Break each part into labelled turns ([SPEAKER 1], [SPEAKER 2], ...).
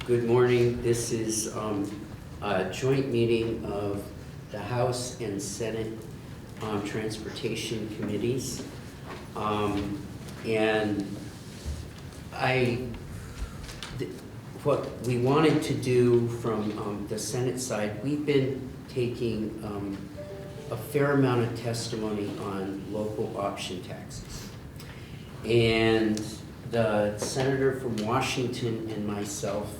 [SPEAKER 1] Good morning. This is a joint meeting of the House and Senate Transportation Committees. What we wanted to do from the Senate side, we've been taking a fair amount of testimony on local option taxes. And the senator from Washington and myself,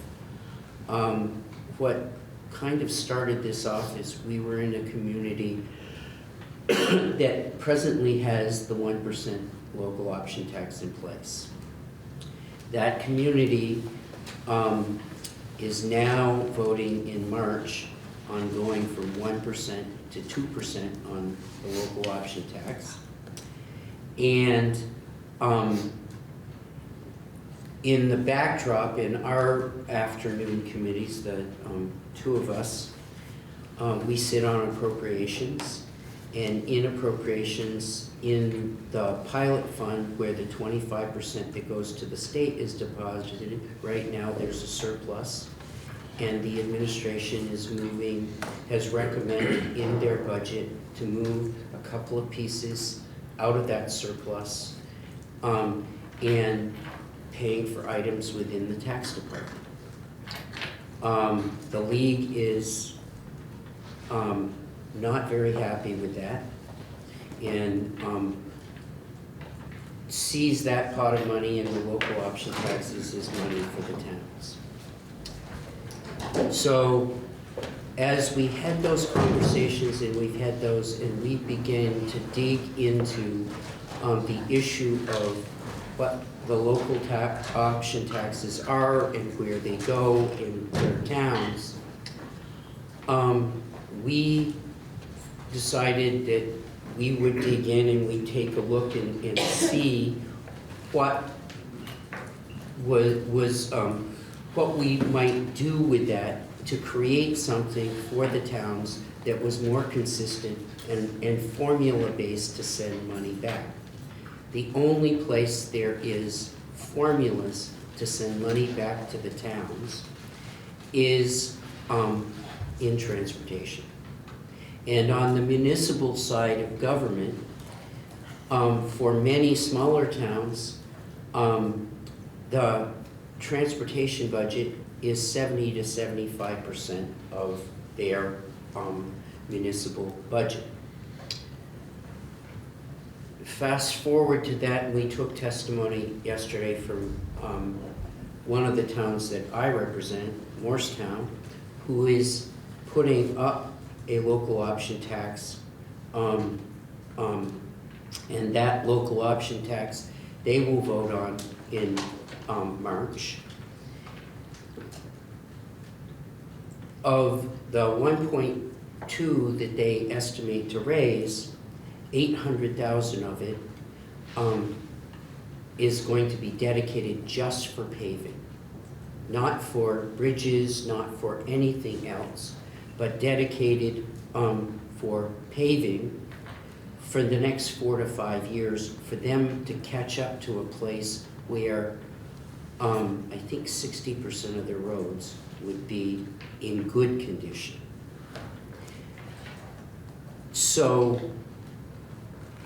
[SPEAKER 1] what kind of started this off is we were in a community that presently has the 1% local option tax in place. That community is now voting in March on going from 1% to 2% on the local option tax. And in the backdrop, in our afternoon committees, the two of us, we sit on appropriations, and in appropriations, in the pilot fund where the 25% that goes to the state is deposited, right now there's a surplus, and the administration has recommended in their budget to move a couple of pieces out of that surplus and paying for items within the tax department. The league is not very happy with that and sees that pot of money in the local option taxes as money for the towns. So as we had those conversations and we began to dig into the issue of what the local option taxes are and where they go in their towns, we decided that we would dig in and we'd take a look and see what what we might do with that to create something for the towns that was more consistent and formula-based to send money back. The only place there is formulas to send money back to the towns is in transportation. And on the municipal side of government, for many smaller towns, the transportation budget is 70 to 75% of their municipal budget. Fast forward to that, we took testimony yesterday from one of the towns that I represent, Morristown, who is putting up a local option tax, and that local option tax they will vote on in March. Of the 1.2 that they estimate to raise, 800,000 of it is going to be dedicated just for paving. Not for bridges, not for anything else, but dedicated for paving for the next 4 to 5 years for them to catch up to a place where I think 60% of their roads would be in good condition. So,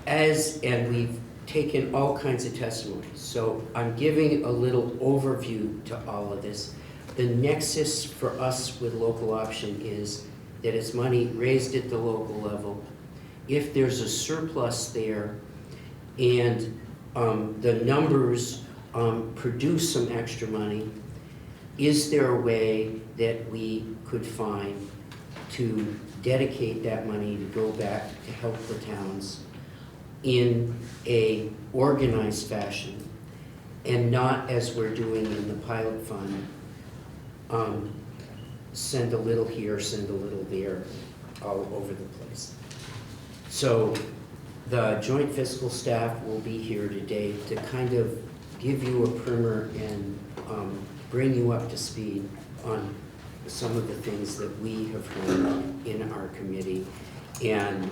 [SPEAKER 1] and we've taken all kinds of testimonies. So I'm giving a little overview to all of this. The nexus for us with local option is that it's money raised at the local level. If there's a surplus there and the numbers produce some extra money, is there a way that we could find to dedicate that money to go back to help the towns in a organized fashion and not as we're doing in the pilot fund, send a little here, send a little there, all over the place. So the joint fiscal staff will be here today to kind of give you a primer and bring you up to speed on some of the things that we have heard in our committee and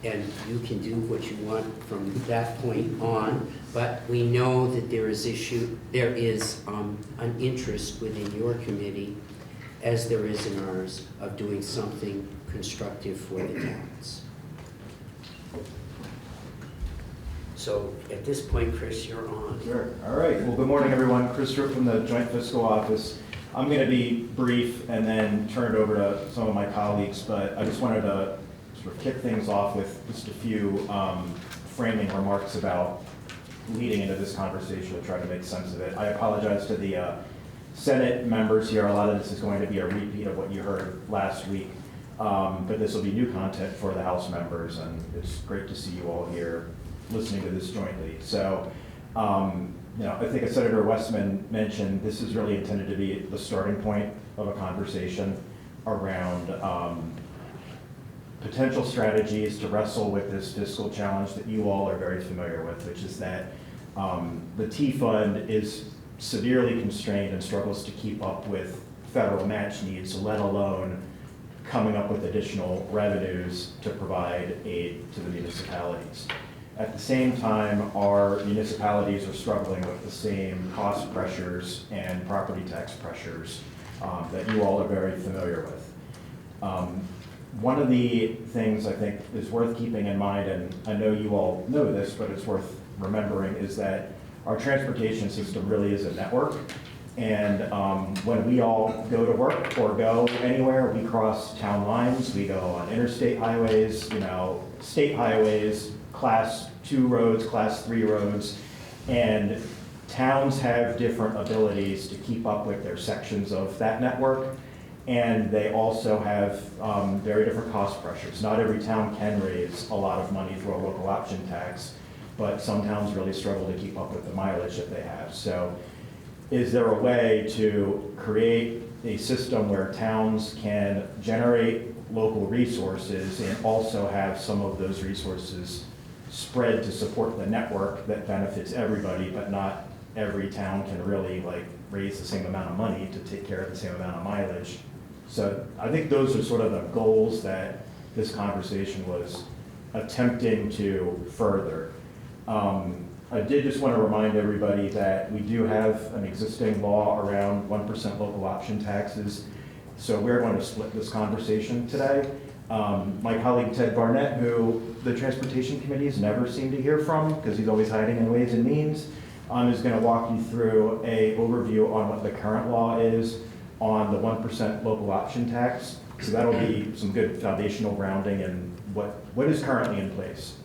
[SPEAKER 1] and you can do what you want from that point on, but we know that there is an interest within your committee, as there is in ours, of doing something constructive for the towns. So at this point, Chris, you're on.
[SPEAKER 2] Sure. All right. Well, good morning, everyone. Chris Stewart from the Joint Fiscal Office. I'm going to be brief and then turn it over to some of my colleagues, but I just wanted to sort of kick things off with just a few framing remarks about leading into this conversation to try to make sense of it. I apologize to the Senate members here. A lot of this is going to be a repeat of what you heard last week, but this will be new content for the House members, and it's great to see you all here listening to this jointly. So, I think as Senator Westman mentioned, this is really intended to be the starting point of a conversation around potential strategies to wrestle with this fiscal challenge that you all are very familiar with, which is that the T fund is severely constrained and struggles to keep up with federal match needs, let alone coming up with additional revenues to provide aid to the municipalities. At the same time, our municipalities are struggling with the same cost pressures and property tax pressures that you all are very familiar with. One of the things I think is worth keeping in mind, and I know you all know this, but it's worth remembering, is that our transportation system really is a network. And when we all go to work or go anywhere, we cross town lines, we go on interstate highways, state highways, class 2 roads, class 3 roads, and towns have different abilities to keep up with their sections of that network, and they also have very different cost pressures. Not every town can raise a lot of money through a local option tax, but some towns really struggle to keep up with the mileage that they have. So is there a way to create a system where towns can generate local resources and also have some of those resources spread to support the network that benefits everybody, but not every town can really raise the same amount of money to take care of the same amount of mileage? So I think those are sort of the goals that this conversation was attempting to further. I did just want to remind everybody that we do have an existing law around 1% local option taxes. So we're going to split this conversation today. My colleague Ted Barnett, who the Transportation Committees never seem to hear from because he's always hiding in Ways and Means, is going to walk you through an overview on what the current law is on the 1% local option tax. So that'll be some good foundational grounding in what is currently in place.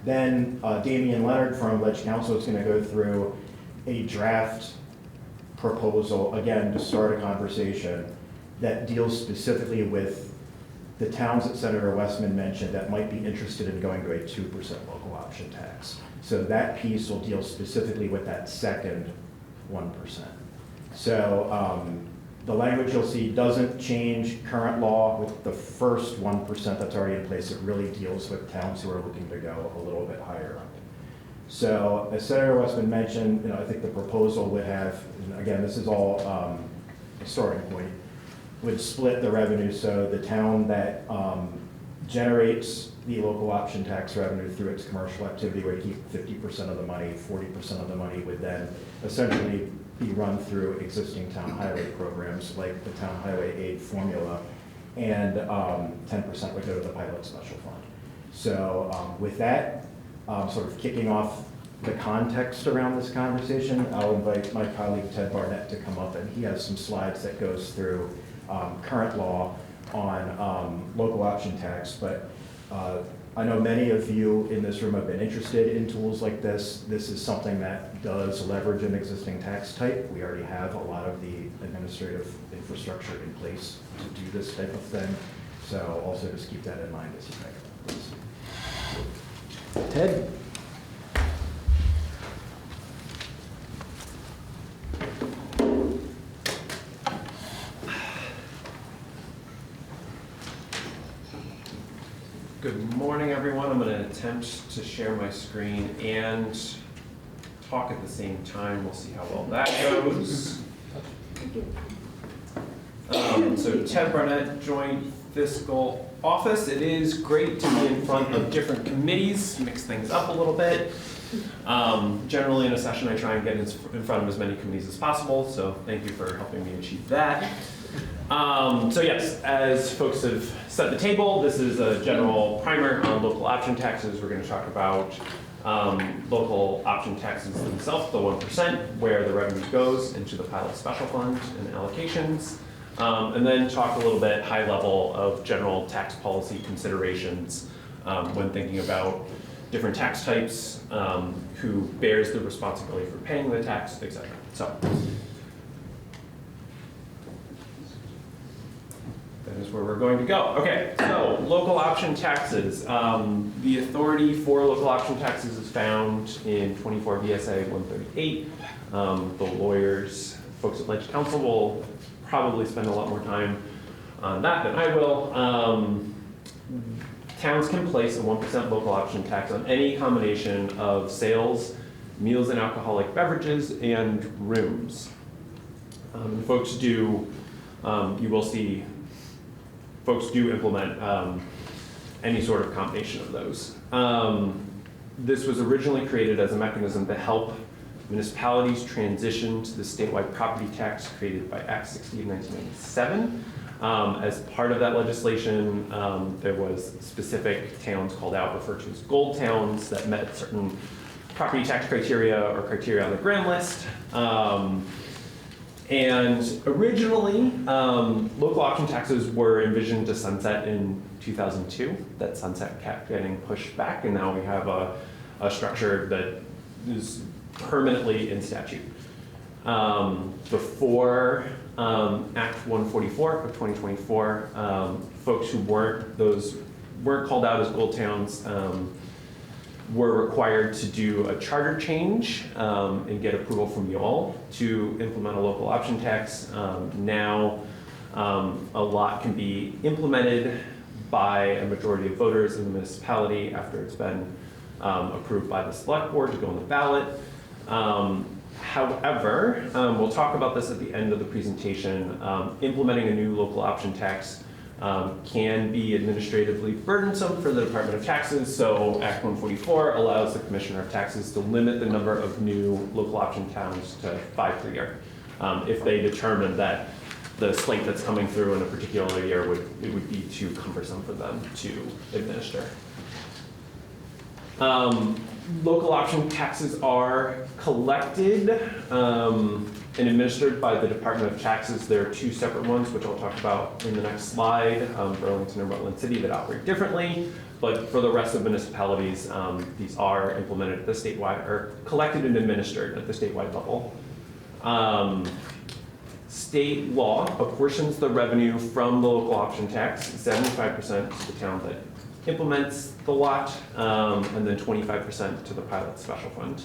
[SPEAKER 2] Then Damian Leonard from Ledge Council is going to go through a draft proposal, again, to start a conversation that deals specifically with the towns that Senator Westman mentioned that might be interested in going to a 2% local option tax. So that piece will deal specifically with that second 1%. So the language you'll see doesn't change current law with the first 1% that's already in place. It really deals with towns who are looking to go a little bit higher up. So as Senator Westman mentioned, I think the proposal would have, and again, this is all a starting point, would split the revenue so the town that generates the local option tax revenue through its commercial activity would keep 50% of the money, 40% of the money would then essentially be run through existing town highway programs like the Town Highway Aid Formula, and 10% would go to the Pilot Special Fund. So with that, sort of kicking off the context around this conversation, I'll invite my colleague Ted Barnett to come up, and he has some slides that goes through current law on local option tax. But I know many of you in this room have been interested in tools like this. This is something that does leverage an existing tax type. We already have a lot of the administrative infrastructure in place to do this type of thing. So also just keep that in mind as you think about this. Ted?
[SPEAKER 3] Good morning, everyone. I'm going to attempt to share my screen and talk at the same time. We'll see how well that goes. So Ted Barnett, Joint Fiscal office. It is great to be in front of different committees, mix things up a little bit. Generally in a session I try and get in front of as many committees as possible, so thank you for helping me achieve that. So yes, as folks have set the table, this is a general primer on local option taxes. We're going to talk about local option taxes themselves, the 1%, where the revenue goes into the pilot special fund and allocations, and then talk a little bit high level of general tax policy considerations when thinking about different tax types, who bears the responsibility for paying the tax, etc. So that is where we're going to go. Okay, so local option taxes. The authority for local option taxes is found in 24 VSA 138. The lawyers, folks at Ledge Council will probably spend a lot more time on that than I will. Towns can place a 1% local option tax on any combination of sales, meals and alcoholic beverages, and rooms. Folks do, you will see, folks do implement any sort of combination of those. This was originally created as a mechanism to help municipalities transition to the statewide property tax created by Act 60 of 1997. As part of that legislation, there was specific towns called out, referred to as gold towns, that met certain property tax criteria or criteria on the grand list. And originally, local option taxes were envisioned to sunset in 2002. That sunset kept getting pushed back, and now we have a structure that is permanently in statute. Before Act 144 of 2024, folks who weren't called out as gold towns were required to do a charter change and get approval from you all to implement a local option tax. Now, a lot can be implemented by a majority of voters in the municipality after it's been approved by the select board to go on the ballot. However, we'll talk about this at the end of the presentation. Implementing a new local option tax can be administratively burdensome for the Department of Taxes, so Act 144 allows the Commissioner of Taxes to limit the number of new local option towns to 5 per year. If they determine that the slate that's coming through in a particular year would be too cumbersome for them to administer. Local option taxes are collected and administered by the Department of Taxes. There are 2 separate ones, which I'll talk about in the next slide, Burlington and Rutland City, that operate differently. But for the rest of municipalities, these are implemented at the statewide, or collected and administered at the statewide level. State law apportions the revenue from the local option tax, 75% to the town that implements the lot, and then 25% to the pilot special fund.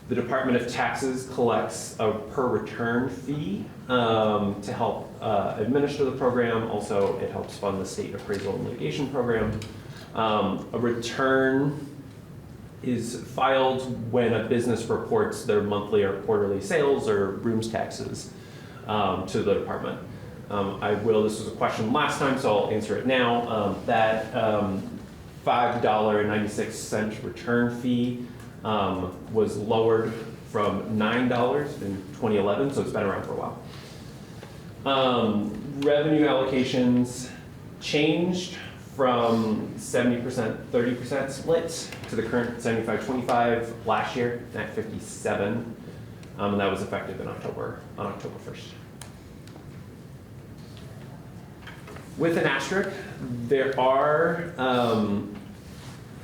[SPEAKER 3] The Department of Taxes collects a per return fee to help administer the program. Also, it helps fund the state appraisal and litigation program. A return is filed when a business reports their monthly or quarterly sales or rooms taxes to the department. This was a question last time, so I'll answer it now. That $5.96 return fee was lowered from $9 in 2011, so it's been around for a while. Revenue allocations changed from 70%, 30% split to the current 75-25 last year, Act 57, and that was effective on October 1st. With an asterisk, there are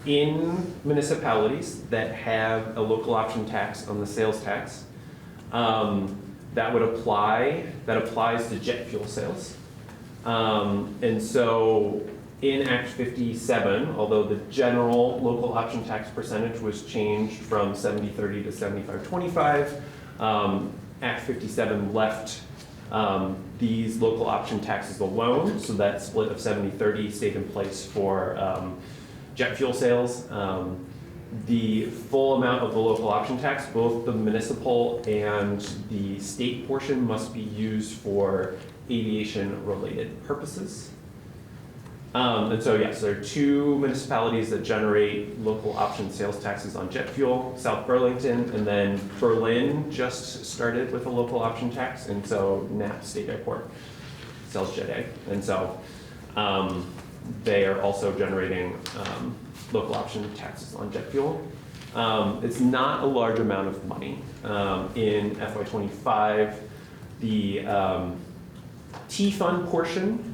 [SPEAKER 3] in municipalities that have a local option tax on the sales tax, that applies to jet fuel sales. And so in Act 57, although the general local option tax percentage was changed from 70-30 to 75-25, Act 57 left these local option taxes alone, so that split of 70-30 stayed in place for jet fuel sales. The full amount of the local option tax, both the municipal and the state portion, must be used for aviation-related purposes. And so yes, there are 2 municipalities that generate local option sales taxes on jet fuel, South Burlington, and then Berlin just started with a local option tax, and so Knapp State Airport sells Jet A. And so they are also generating local option taxes on jet fuel. It's not a large amount of money. In FY25, the T-fund portion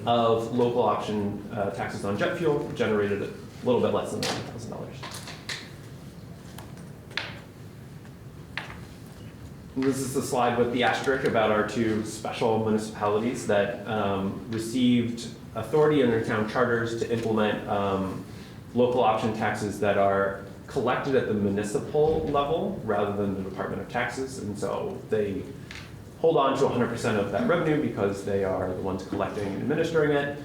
[SPEAKER 3] of local option taxes on jet fuel generated a little bit less than $90,000. This is the slide with the asterisk about our 2 special municipalities that received authority in their town charters to implement local option taxes that are collected at the municipal level rather than the Department of Taxes. And so they hold on to 100% of that revenue because they are the ones collecting and administering it.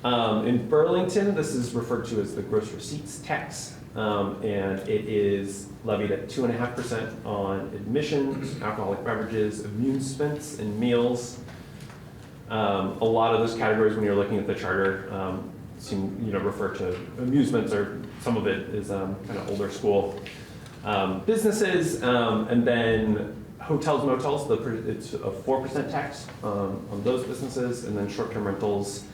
[SPEAKER 3] In Burlington, this is referred to as the gross receipts tax, and it is levied at 2.5% on admissions, alcoholic beverages, amusements, and meals. A lot of those categories, when you're looking at the charter, seem refer to amusements, or some of it is kind of older school businesses, and then hotels, motels, it's a 4% tax on those businesses, and then short-term rentals,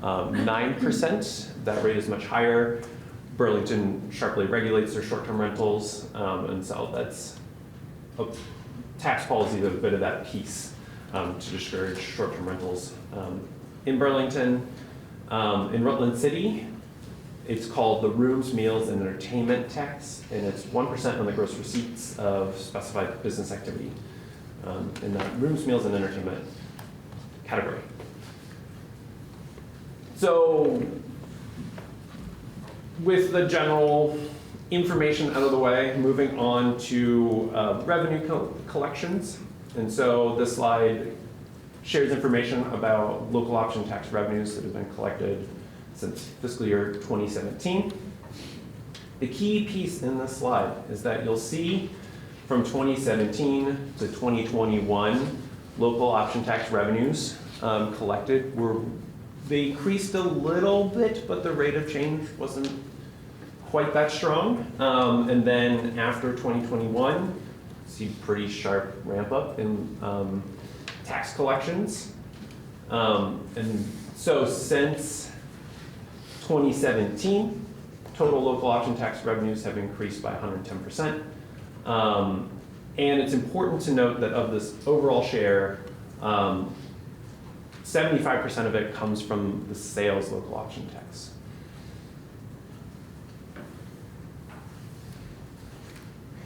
[SPEAKER 3] 9%. That rate is much higher. Burlington sharply regulates their short-term rentals, and so that's a tax policy, a bit of that piece to discourage short-term rentals. In Burlington, in Rutland City, it's called the Rooms, Meals, and Entertainment Tax, and it's 1% on the gross receipts of specified business activity in that rooms, meals, and entertainment category. So, with the general information out of the way, moving on to revenue collections. And so this slide shares information about local option tax revenues that have been collected since fiscal year 2017. The key piece in this slide is that you'll see from 2017 to 2021, local option tax revenues collected they increased a little bit, but the rate of change wasn't quite that strong. And then after 2021, see pretty sharp ramp up in tax collections. And so since 2017, total local option tax revenues have increased by 110%. And it's important to note that of this overall share, 75% of it comes from the sales local option tax.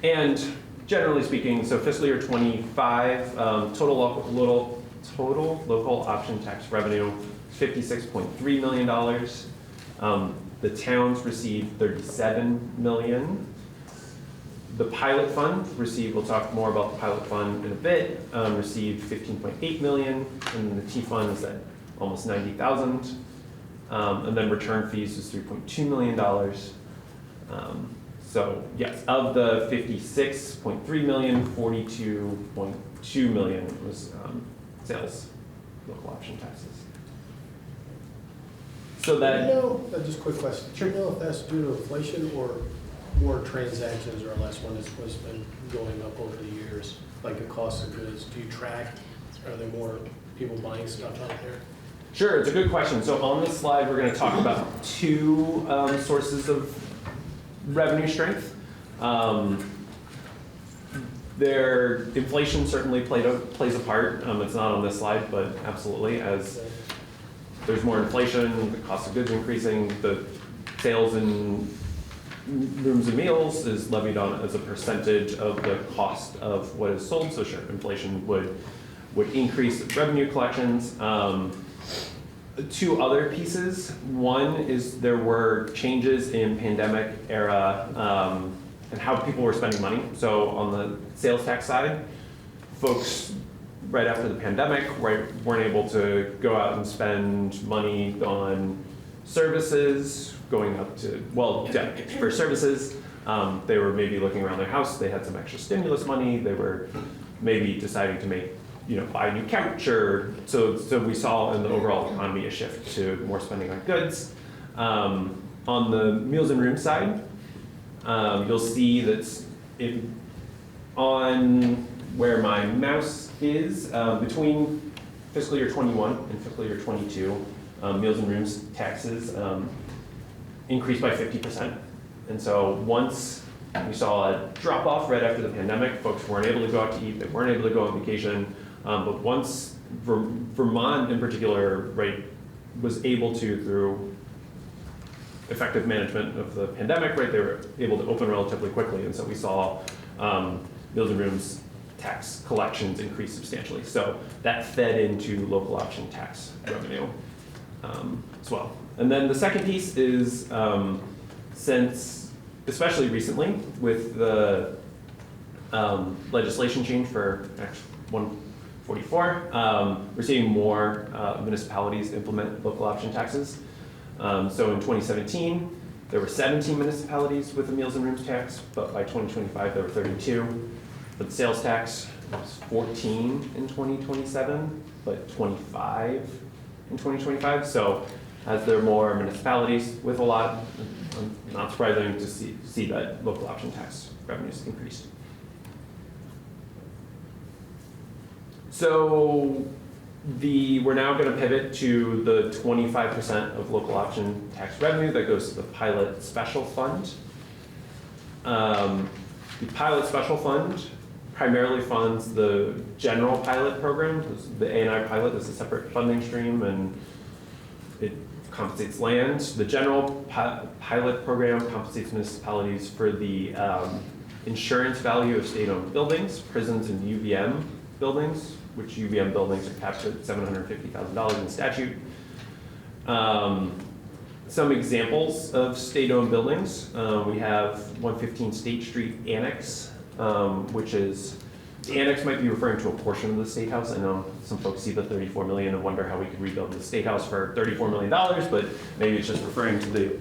[SPEAKER 3] And generally speaking, so fiscal year 25, total local option tax revenue, $56.3 million. The towns received $37 million. The pilot fund received, we'll talk more about the pilot fund in a bit, received $15.8 million, and the T fund is at almost $90,000. And then return fees was $3.2 million. So yes, of the $56.3 million, $42.2 million was sales local option taxes. So that,
[SPEAKER 4] just a quick question. Do you know if that's due to inflation or more transactions or less when it's been going up over the years, like the cost of goods? Do you track? Are there more people buying stuff out there?
[SPEAKER 3] Sure, it's a good question. So on this slide, we're going to talk about 2 sources of revenue strength. Their inflation certainly plays a part. It's not on this slide, but absolutely, as there's more inflation, the cost of goods increasing, the sales in rooms and meals is levied on as a percentage of the cost of what is sold. So sure, inflation would increase revenue collections. 2 other pieces. One is there were changes in pandemic era and how people were spending money. So on the sales tax side, folks right after the pandemic weren't able to go out and spend money on services, going up to, for services. They were maybe looking around their house, they had some extra stimulus money, they were maybe deciding to make buy a new couch, or so we saw in the overall economy a shift to more spending on goods. On the meals and rooms side, you'll see that on where my mouse is, between fiscal year 21 and fiscal year 22, meals and rooms taxes increased by 50%. And so once we saw a drop off right after the pandemic, folks weren't able to go out to eat, they weren't able to go on vacation. But once Vermont in particular, right, was able to, through effective management of the pandemic, right, they were able to open relatively quickly. And so we saw meals and rooms tax collections increase substantially. So that fed into local option tax revenue as well. And then the second piece is since, especially recently, with the legislation change for Act 144, we're seeing more municipalities implement local option taxes. So in 2017, there were 17 municipalities with a meals and rooms tax, but by 2025, there were 32. For the sales tax, it was 14 in 2027, but 25 in 2025. So as there are more municipalities with a lot, not surprising to see that local option tax revenues increased. So we're now going to pivot to the 25% of local option tax revenue that goes to the pilot special fund. The pilot special fund primarily funds the general pilot program. The A&I pilot is a separate funding stream, and it compensates land. The general pilot program compensates municipalities for the insurance value of state-owned buildings, prisons, and UVM buildings, which UVM buildings are capped at $750,000 in statute. Some examples of state-owned buildings. We have 115 State Street Annex, which is, the annex might be referring to a portion of the State House. I know some folks see the $34 million and wonder how we could rebuild the State House for $34 million, but maybe it's just referring to the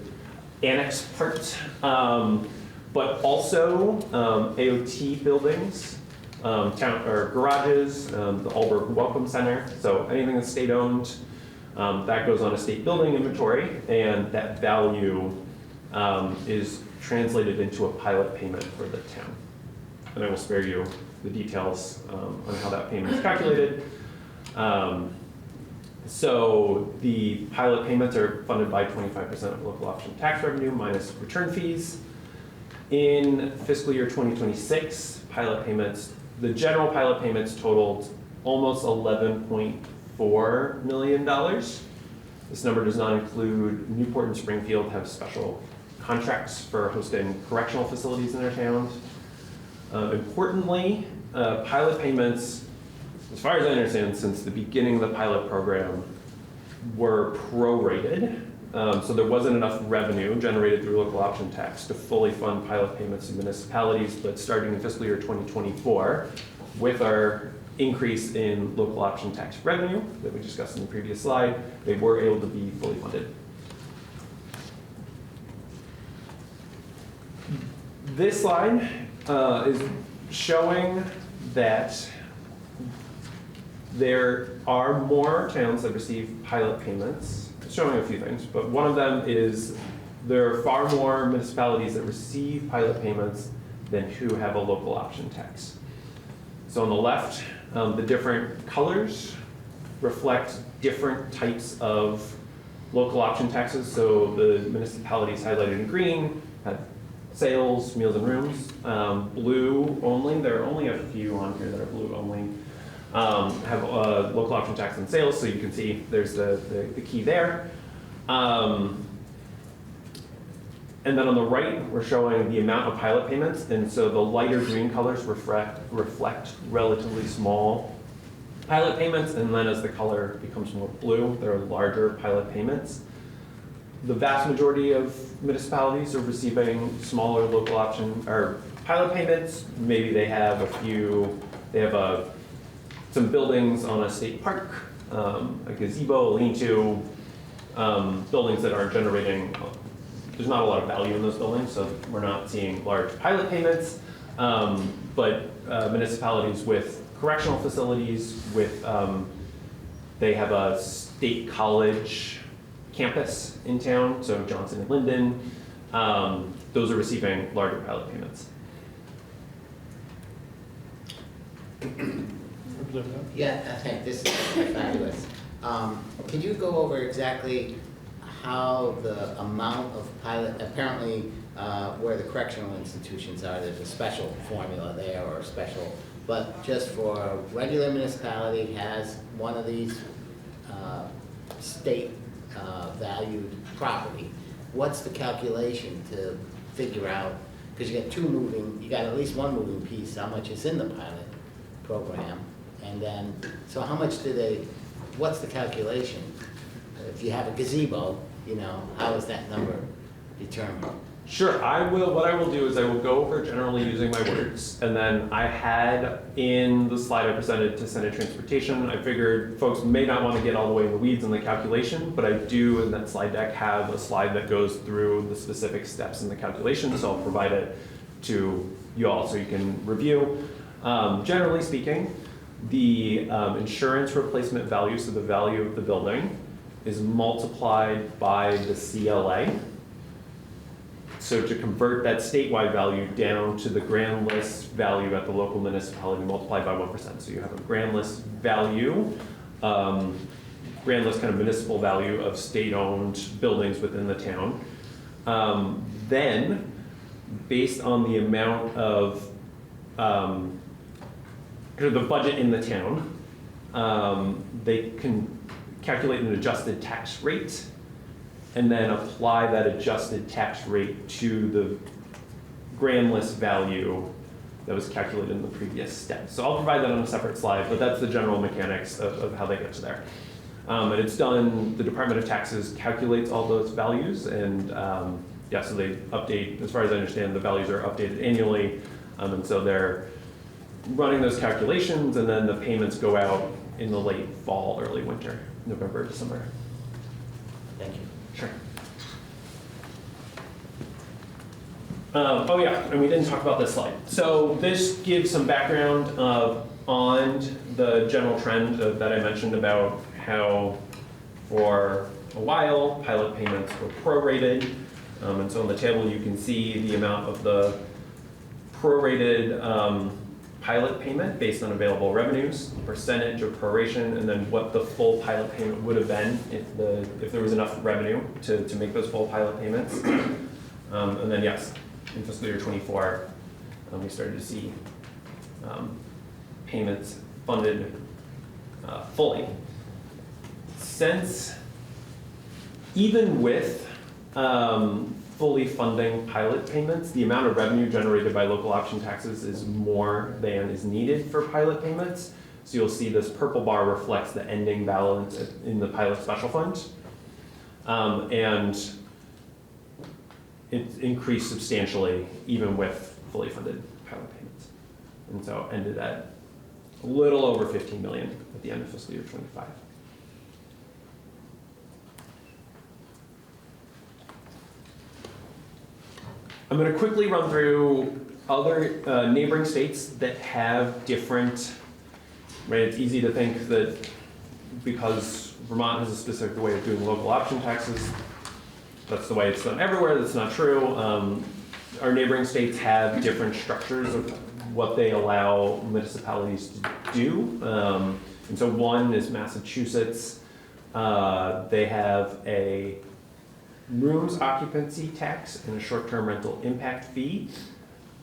[SPEAKER 3] annex part. But also AOT buildings, town or garages, the Alberg Welcome Center. So anything that's state-owned, that goes on a state building inventory, and that value is translated into a pilot payment for the town. And I will spare you the details on how that payment is calculated. So the pilot payments are funded by 25% of local option tax revenue minus return fees. In fiscal year 2026, pilot payments, the general pilot payments totaled almost $11.4 million. This number does not include Newport and Springfield have special contracts for hosting correctional facilities in their towns. Importantly, pilot payments, as far as I understand, since the beginning of the pilot program, were prorated. So there wasn't enough revenue generated through local option tax to fully fund pilot payments to municipalities, but starting in fiscal year 2024, with our increase in local option tax revenue that we discussed in the previous slide, they were able to be fully funded. This slide is showing that there are more towns that receive pilot payments. It's showing a few things, but one of them is there are far more municipalities that receive pilot payments than who have a local option tax. So on the left, the different colors reflect different types of local option taxes. So the municipalities highlighted in green have sales, meals and rooms. Blue only, there are only a few on here that are blue only. Have a local option tax on sales, so you can see there's the key there. And then on the right, we're showing the amount of pilot payments, and so the lighter green colors reflect relatively small pilot payments, and then as the color becomes more blue, there are larger pilot payments. The vast majority of municipalities are receiving smaller local option or pilot payments. Maybe they have some buildings on a state park, a gazebo, a lean-to, buildings that aren't generating, there's not a lot of value in those buildings, so we're not seeing large pilot payments. But municipalities with correctional facilities with, they have a state college campus in town, so Johnson and Linden. Those are receiving larger pilot payments.
[SPEAKER 5] Yeah, I think this is fabulous. Can you go over exactly how the amount of pilot, apparently where the correctional institutions are, there's a special formula there or a special, but just for a regular municipality has one of these state valued property, what's the calculation to figure out, because you got at least one moving piece, how much is in the pilot program, and then, so how much what's the calculation? If you have a gazebo, how is that number determined?
[SPEAKER 3] Sure, what I will do is I will go over generally using my words, and then I had in the slide I presented to Senate Transportation, I figured folks may not want to get all the way in the weeds on the calculation, but I do in that slide deck have a slide that goes through the specific steps in the calculation, so I'll provide it to you all so you can review. Generally speaking, the insurance replacement value, so the value of the building, is multiplied by the CLA. So to convert that statewide value down to the grand list value at the local municipality multiplied by 1%. So you have a grand list value, grand list kind of municipal value of state-owned buildings within the town. Then, based on the amount of kind of the budget in the town, they can calculate an adjusted tax rate and then apply that adjusted tax rate to the grand list value that was calculated in the previous step. So I'll provide that on a separate slide, but that's the general mechanics of how they get to there. And it's done, the Department of Taxes calculates all those values, and yeah, so they update, as far as I understand, the values are updated annually, and so they're running those calculations, and then the payments go out in the late fall, early winter, November, December.
[SPEAKER 5] Thank you.
[SPEAKER 3] Sure. Oh yeah, and we didn't talk about this slide. So this gives some background on the general trend that I mentioned about how for a while pilot payments were prorated. And so on the table you can see the amount of the prorated pilot payment based on available revenues, percentage of proration, and then what the full pilot payment would have been if there was enough revenue to make those full pilot payments. And then yes, in fiscal year 24, we started to see payments funded fully. Since, even with fully funding pilot payments, the amount of revenue generated by local option taxes is more than is needed for pilot payments. So you'll see this purple bar reflects the ending balance in the pilot special fund. And it's increased substantially even with fully funded pilot payments. And so ended at a little over 15 million at the end of fiscal year 25. I'm going to quickly run through other neighboring states that have different, right? It's easy to think that because Vermont has a specific way of doing local option taxes, that's the way it's done everywhere. That's not true. Our neighboring states have different structures of what they allow municipalities to do. And so one is Massachusetts. They have a rooms occupancy tax and a short-term rental impact fee.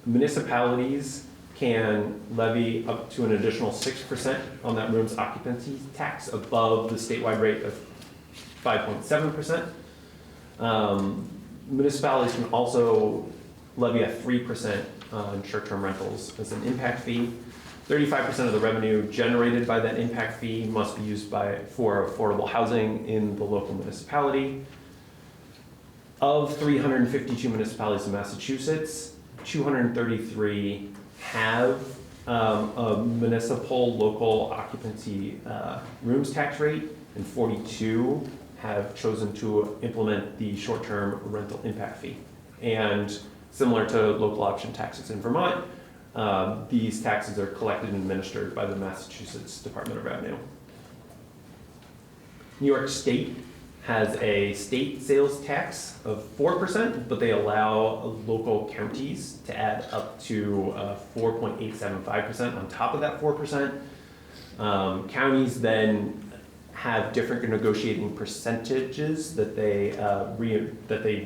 [SPEAKER 3] Municipalities can levy up to an additional 6% on that rooms occupancy tax above the statewide rate of 5.7%. Municipalities can also levy a 3% on short-term rentals as an impact fee. 35% of the revenue generated by that impact fee must be used for affordable housing in the local municipality. Of 352 municipalities in Massachusetts, 233 have a municipal local occupancy rooms tax rate, and 42 have chosen to implement the short-term rental impact fee. And similar to local option taxes in Vermont, these taxes are collected and administered by the Massachusetts Department of Revenue. New York State has a state sales tax of 4%, but they allow local counties to add up to 4.875% on top of that 4%. Counties then have different negotiating percentages that they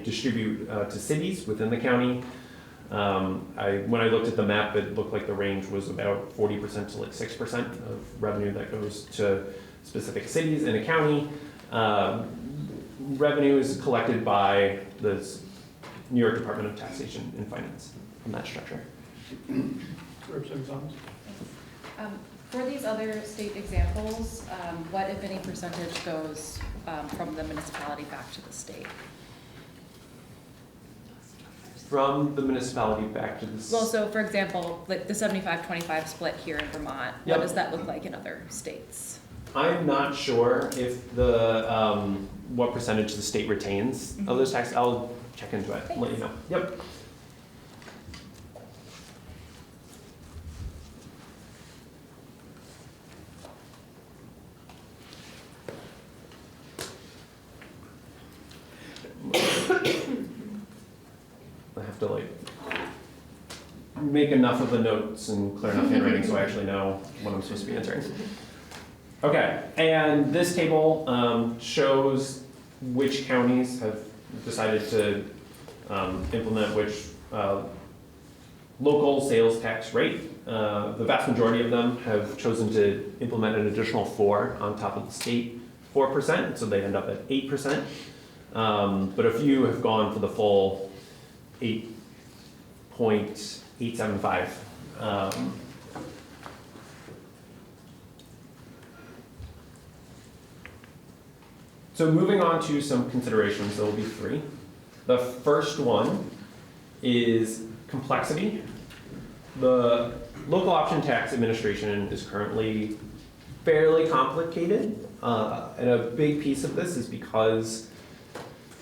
[SPEAKER 3] distribute to cities within the county. When I looked at the map, it looked like the range was about 40% to like 6% of revenue that goes to specific cities in a county. Revenue is collected by the New York Department of Taxation and Finance from that structure.
[SPEAKER 4] Representative Thomas?
[SPEAKER 6] For these other state examples, what, if any, percentage goes from the municipality back to the state?
[SPEAKER 3] From the municipality back to the
[SPEAKER 6] Well, so for example, like the 75-25 split here in Vermont,
[SPEAKER 3] Yep.
[SPEAKER 6] what does that look like in other states?
[SPEAKER 3] I'm not sure if the what percentage the state retains of those taxes. I'll check into it and let you know. Yep. I have to like make enough of the notes and clear enough handwriting so I actually know what I'm supposed to be answering. Okay, and this table shows which counties have decided to implement which local sales tax rate. The vast majority of them have chosen to implement an additional 4 on top of the state 4%, so they end up at 8%. But a few have gone for the full 8.875. So moving on to some considerations, there will be 3. The first one is complexity. The local option tax administration is currently fairly complicated, and a big piece of this is because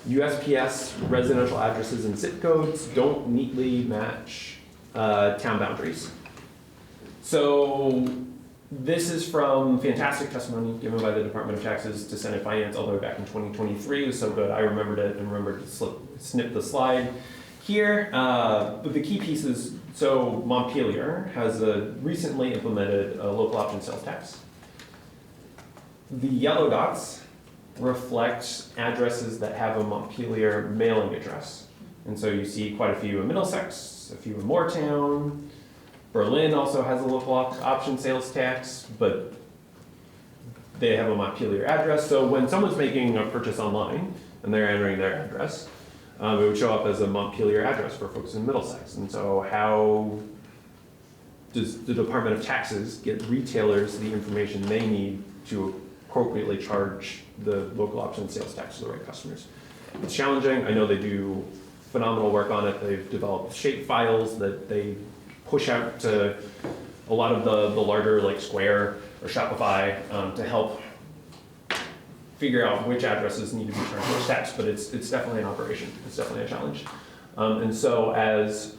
[SPEAKER 3] USPS residential addresses and zip codes don't neatly match town boundaries. So this is from fantastic testimony given by the Department of Taxes to Senate Finance all the way back in 2023. It was so good, I remembered it and remembered to snip the slide here. But the key piece is, so Montpelier has recently implemented a local option sales tax. The yellow dots reflect addresses that have a Montpelier mailing address. And so you see quite a few in Middlesex, a few in Moortown. Berlin also has a local option sales tax, but they have a Montpelier address. So when someone's making a purchase online and they're entering their address, it would show up as a Montpelier address for folks in Middlesex. And so how does the Department of Taxes get retailers the information they need to appropriately charge the local option sales tax to the right customers? It's challenging. I know they do phenomenal work on it. They've developed shape files that they push out to a lot of the larger like Square or Shopify to help figure out which addresses need to be charged which tax, but it's definitely an operation. It's definitely a challenge. And so as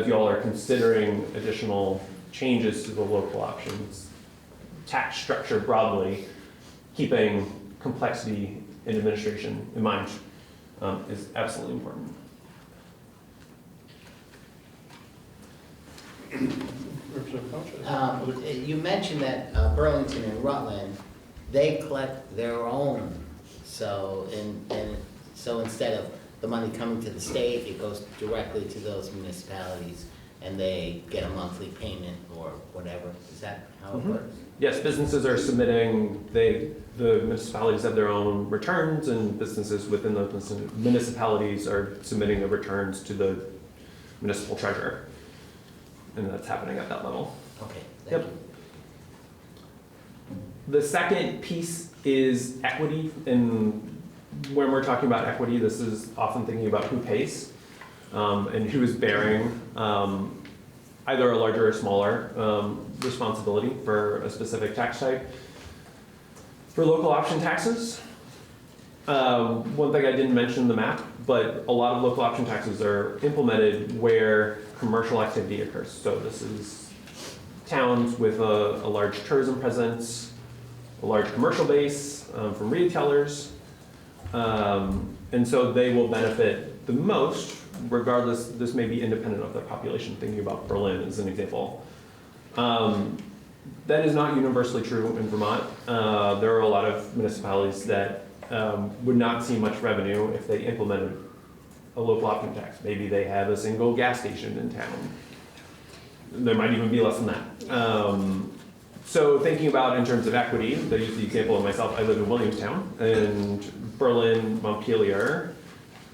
[SPEAKER 3] you all are considering additional changes to the local options tax structure broadly, keeping complexity in administration in mind is absolutely important.
[SPEAKER 5] You mentioned that Burlington and Rutland, they collect their own, so so instead of the money coming to the state, it goes directly to those municipalities and they get a monthly payment or whatever. Is that how it works?
[SPEAKER 3] Yes, businesses are submitting, the municipalities have their own returns, and businesses within the municipalities are submitting the returns to the municipal treasurer. And that's happening at that level.
[SPEAKER 5] Okay, thank
[SPEAKER 3] Yep.
[SPEAKER 5] you.
[SPEAKER 3] The second piece is equity, and when we're talking about equity, this is often thinking about who pays and who is bearing either a larger or smaller responsibility for a specific tax type. For local option taxes, One thing I didn't mention in the map, but a lot of local option taxes are implemented where commercial activity occurs. So this is towns with a large tourism presence, a large commercial base from retailers. And so they will benefit the most, regardless, this may be independent of the population, thinking about Berlin as an example. That is not universally true in Vermont. There are a lot of municipalities that would not see much revenue if they implemented a local option tax. Maybe they have a single gas station in town. There might even be less than that. So thinking about in terms of equity, I use the example of myself, I live in Williamstown, and Berlin, Montpelier,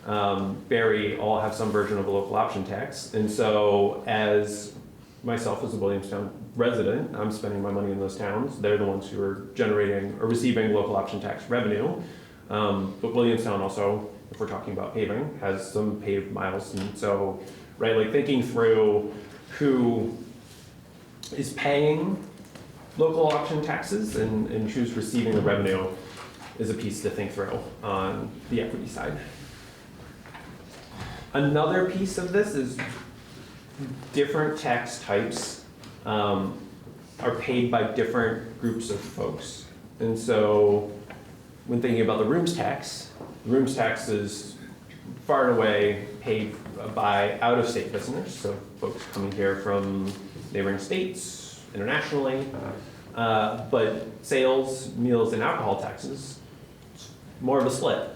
[SPEAKER 3] Barry all have some version of a local option tax. And so as myself as a Williamstown resident, I'm spending my money in those towns. They're the ones who are generating or receiving local option tax revenue. But Williamstown also, if we're talking about paving, has some paved miles. And so, right, like thinking through who is paying local option taxes and who's receiving the revenue is a piece to think through on the equity side. Another piece of this is different tax types are paid by different groups of folks. And so when thinking about the rooms tax is far and away paid by out-of-state visitors, so folks coming here from neighboring states, internationally. But sales, meals, and alcohol taxes, it's more of a split.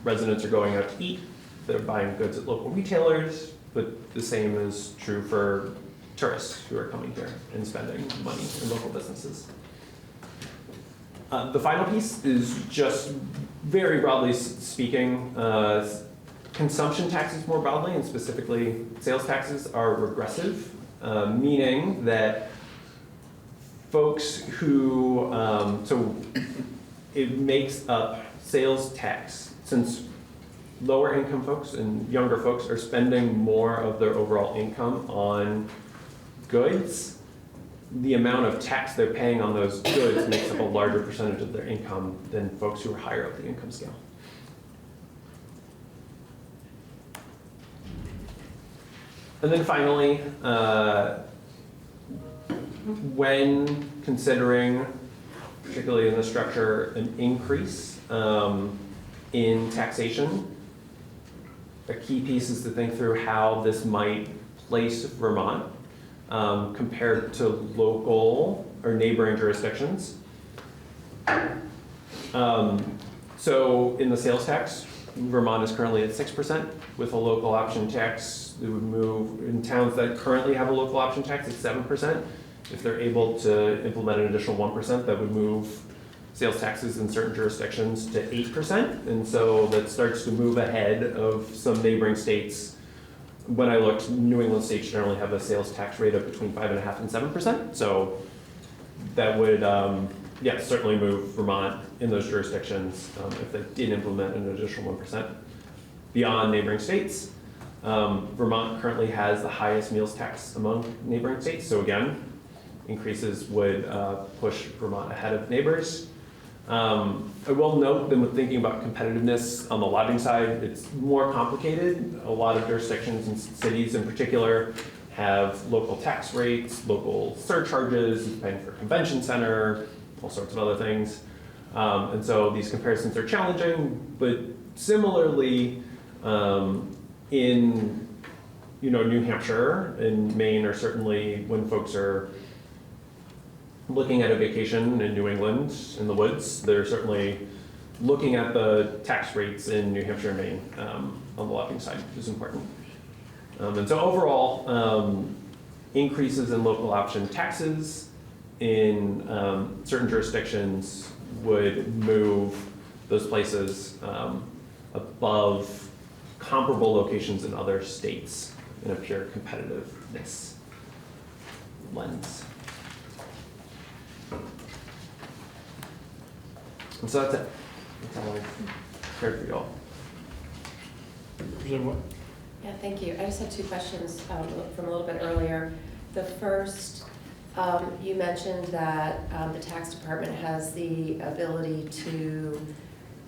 [SPEAKER 3] Residents are going out to eat, they're buying goods at local retailers, but the same is true for tourists who are coming here and spending money in local businesses. The final piece is just very broadly speaking, consumption taxes more broadly, and specifically sales taxes, are regressive, meaning that folks who, so it makes up sales tax, since lower income folks and younger folks are spending more of their overall income on goods, the amount of tax they're paying on those goods makes up a larger percentage of their income than folks who are higher up the income scale. And then finally, when considering, particularly in the structure, an increase in taxation, a key piece is to think through how this might place Vermont compared to local or neighboring jurisdictions. So in the sales tax, Vermont is currently at 6%. With a local option tax, it would move, in towns that currently have a local option tax, it's 7%. If they're able to implement an additional 1%, that would move sales taxes in certain jurisdictions to 8%. And so that starts to move ahead of some neighboring states. When I looked, New England states generally have a sales tax rate of between 5.5% and 7%. So that would, yeah, certainly move Vermont in those jurisdictions if they did implement an additional 1% beyond neighboring states. Vermont currently has the highest meals tax among neighboring states. So again, increases would push Vermont ahead of neighbors. I will note that when thinking about competitiveness on the lodging side, it's more complicated. A lot of jurisdictions and cities in particular have local tax rates, local surcharges, paying for a convention center, all sorts of other things. And so these comparisons are challenging, but similarly in New Hampshire and Maine are certainly, when folks are looking at a vacation in New England in the woods, they're certainly looking at the tax rates in New Hampshire and Maine on the lodging side, which is important. And so overall, increases in local option taxes in certain jurisdictions would move those places above comparable locations in other states in a pure competitiveness lens. And so that's it. That's all I've prepared for you all.
[SPEAKER 7] Yeah, thank you. I just had two questions from a little bit earlier. The first, you mentioned that the tax department has the ability to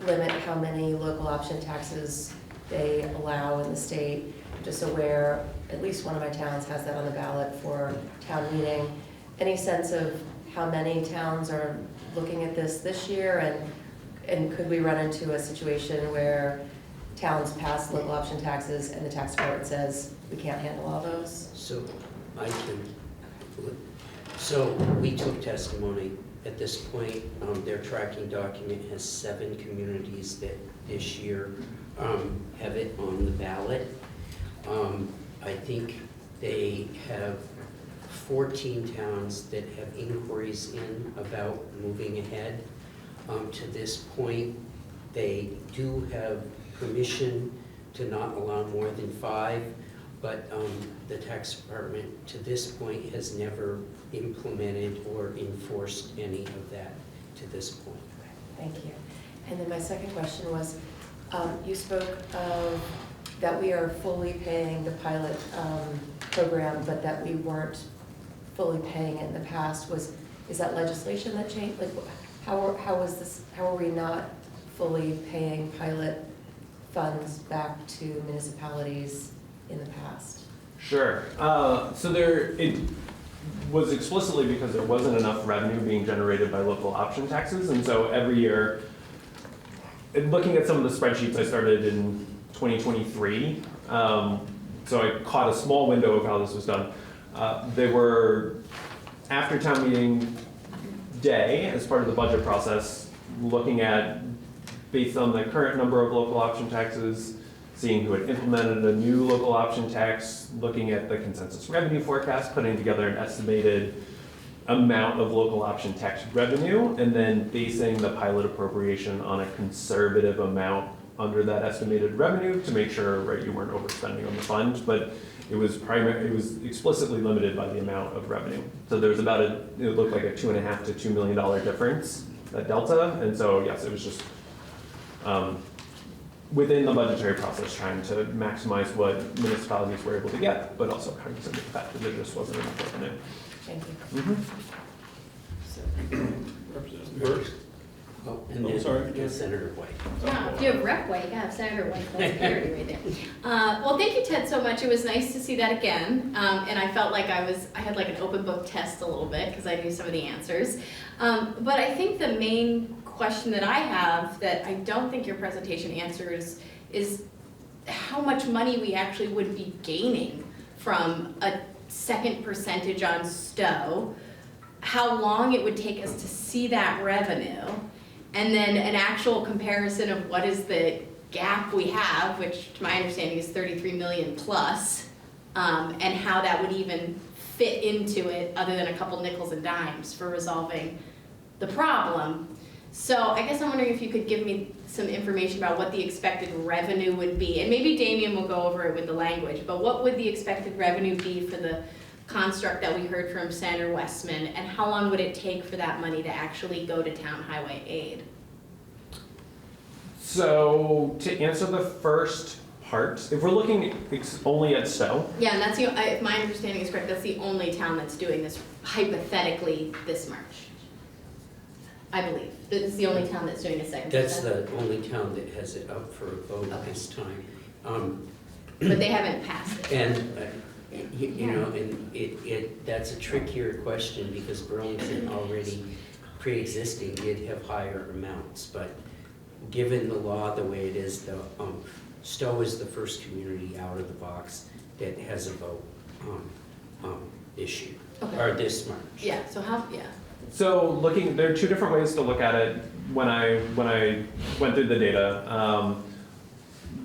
[SPEAKER 7] limit how many local option taxes they allow in the state. I'm just aware, at least one of my towns has that on the ballot for town meeting. Any sense of how many towns are looking at this year, and could we run into a situation where towns pass local option taxes and the tax department says we can't handle all those?
[SPEAKER 1] So we took testimony. At this point, their tracking document has 7 communities that this year have it on the ballot. I think they have 14 towns that have inquiries in about moving ahead. To this point, they do have permission to not allow more than 5, but the tax department to this point has never implemented or enforced any of that to this point.
[SPEAKER 7] Thank you. And then my second question was, you spoke of that we are fully paying the pilot program, but that we weren't fully paying it in the past. Is that legislation that changed? Like, how are we not fully paying pilot funds back to municipalities in the past?
[SPEAKER 3] Sure. So it was explicitly because there wasn't enough revenue being generated by local option taxes, and so every year, looking at some of the spreadsheets I started in 2023, so I caught a small window of how this was done. They were, after town meeting day, as part of the budget process, looking at, based on the current number of local option taxes, seeing who had implemented a new local option tax, looking at the consensus revenue forecast, putting together an estimated amount of local option tax revenue, and then basing the pilot appropriation on a conservative amount under that estimated revenue to make sure, right, you weren't overspending on the fund, but it was explicitly limited by the amount of revenue. So there was about it looked like a $2.5 to $2 million difference, that delta, and so yes, it was just within the budgetary process trying to maximize what municipalities were able to get, but also cognizant of the fact that there just wasn't enough revenue.
[SPEAKER 7] Thank you.
[SPEAKER 8] Representative Burke?
[SPEAKER 1] Oh, and
[SPEAKER 8] Oh,
[SPEAKER 1] then
[SPEAKER 8] sorry.
[SPEAKER 1] Senator White.
[SPEAKER 9] Yeah, if you have Rep White, yeah, Senator White, that's parity right there. Well, thank you, Ted, so much. It was nice to see that again. And I felt like I had like an open book test a little bit because I knew some of the answers. But I think the main question that I have that I don't think your presentation answers is how much money we actually would be gaining from a second percentage on Stowe, how long it would take us to see that revenue, and then an actual comparison of what is the gap we have, which to my understanding is 33 million plus, and how that would even fit into it other than a couple nickels and dimes for resolving the problem. So I guess I'm wondering if you could give me some information about what the expected revenue would be, and maybe Damien will go over it with the language, but what would the expected revenue be for the construct that we heard from Senator Westman, and how long would it take for that money to actually go to town highway aid?
[SPEAKER 3] So to answer the first part, if we're looking only at Stowe,
[SPEAKER 9] Yeah, and that's if my understanding is correct, that's the only town that's doing this hypothetically this March. I believe. This is the only town that's doing a second
[SPEAKER 1] That's
[SPEAKER 9] percent.
[SPEAKER 1] the only town that has it up for a vote at this time.
[SPEAKER 9] But they haven't passed it.
[SPEAKER 1] And, you know, and that's a trickier question because Burlington already pre-existing did have higher amounts, but given the law the way it is, Stowe is the first community out of the box that has a vote issue,
[SPEAKER 9] Okay.
[SPEAKER 1] or this March.
[SPEAKER 9] Yeah, so yeah.
[SPEAKER 3] so there are two different ways to look at it when I went through the data.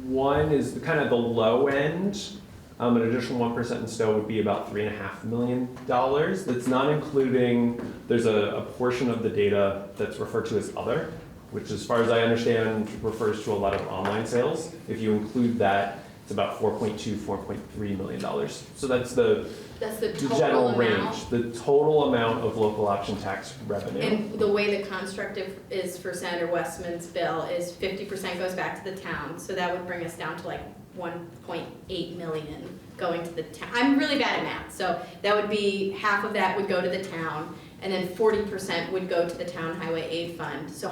[SPEAKER 3] One is kind of the low end. An additional 1% in Stowe would be about $3.5 million. That's not including, there's a portion of the data that's referred to as other, which as far as I understand refers to a lot of online sales. If you include that, it's about $4.3 million. So that's the
[SPEAKER 9] total
[SPEAKER 3] general
[SPEAKER 9] amount.
[SPEAKER 3] range, the total amount of local option tax revenue.
[SPEAKER 9] And the way the construct is for Senator Westman's bill is 50% goes back to the town, so that would bring us down to like 1.8 million going to the town. I'm really bad at math, so that would be half of that would go to the town, and then 40% would go to the town highway aid fund. So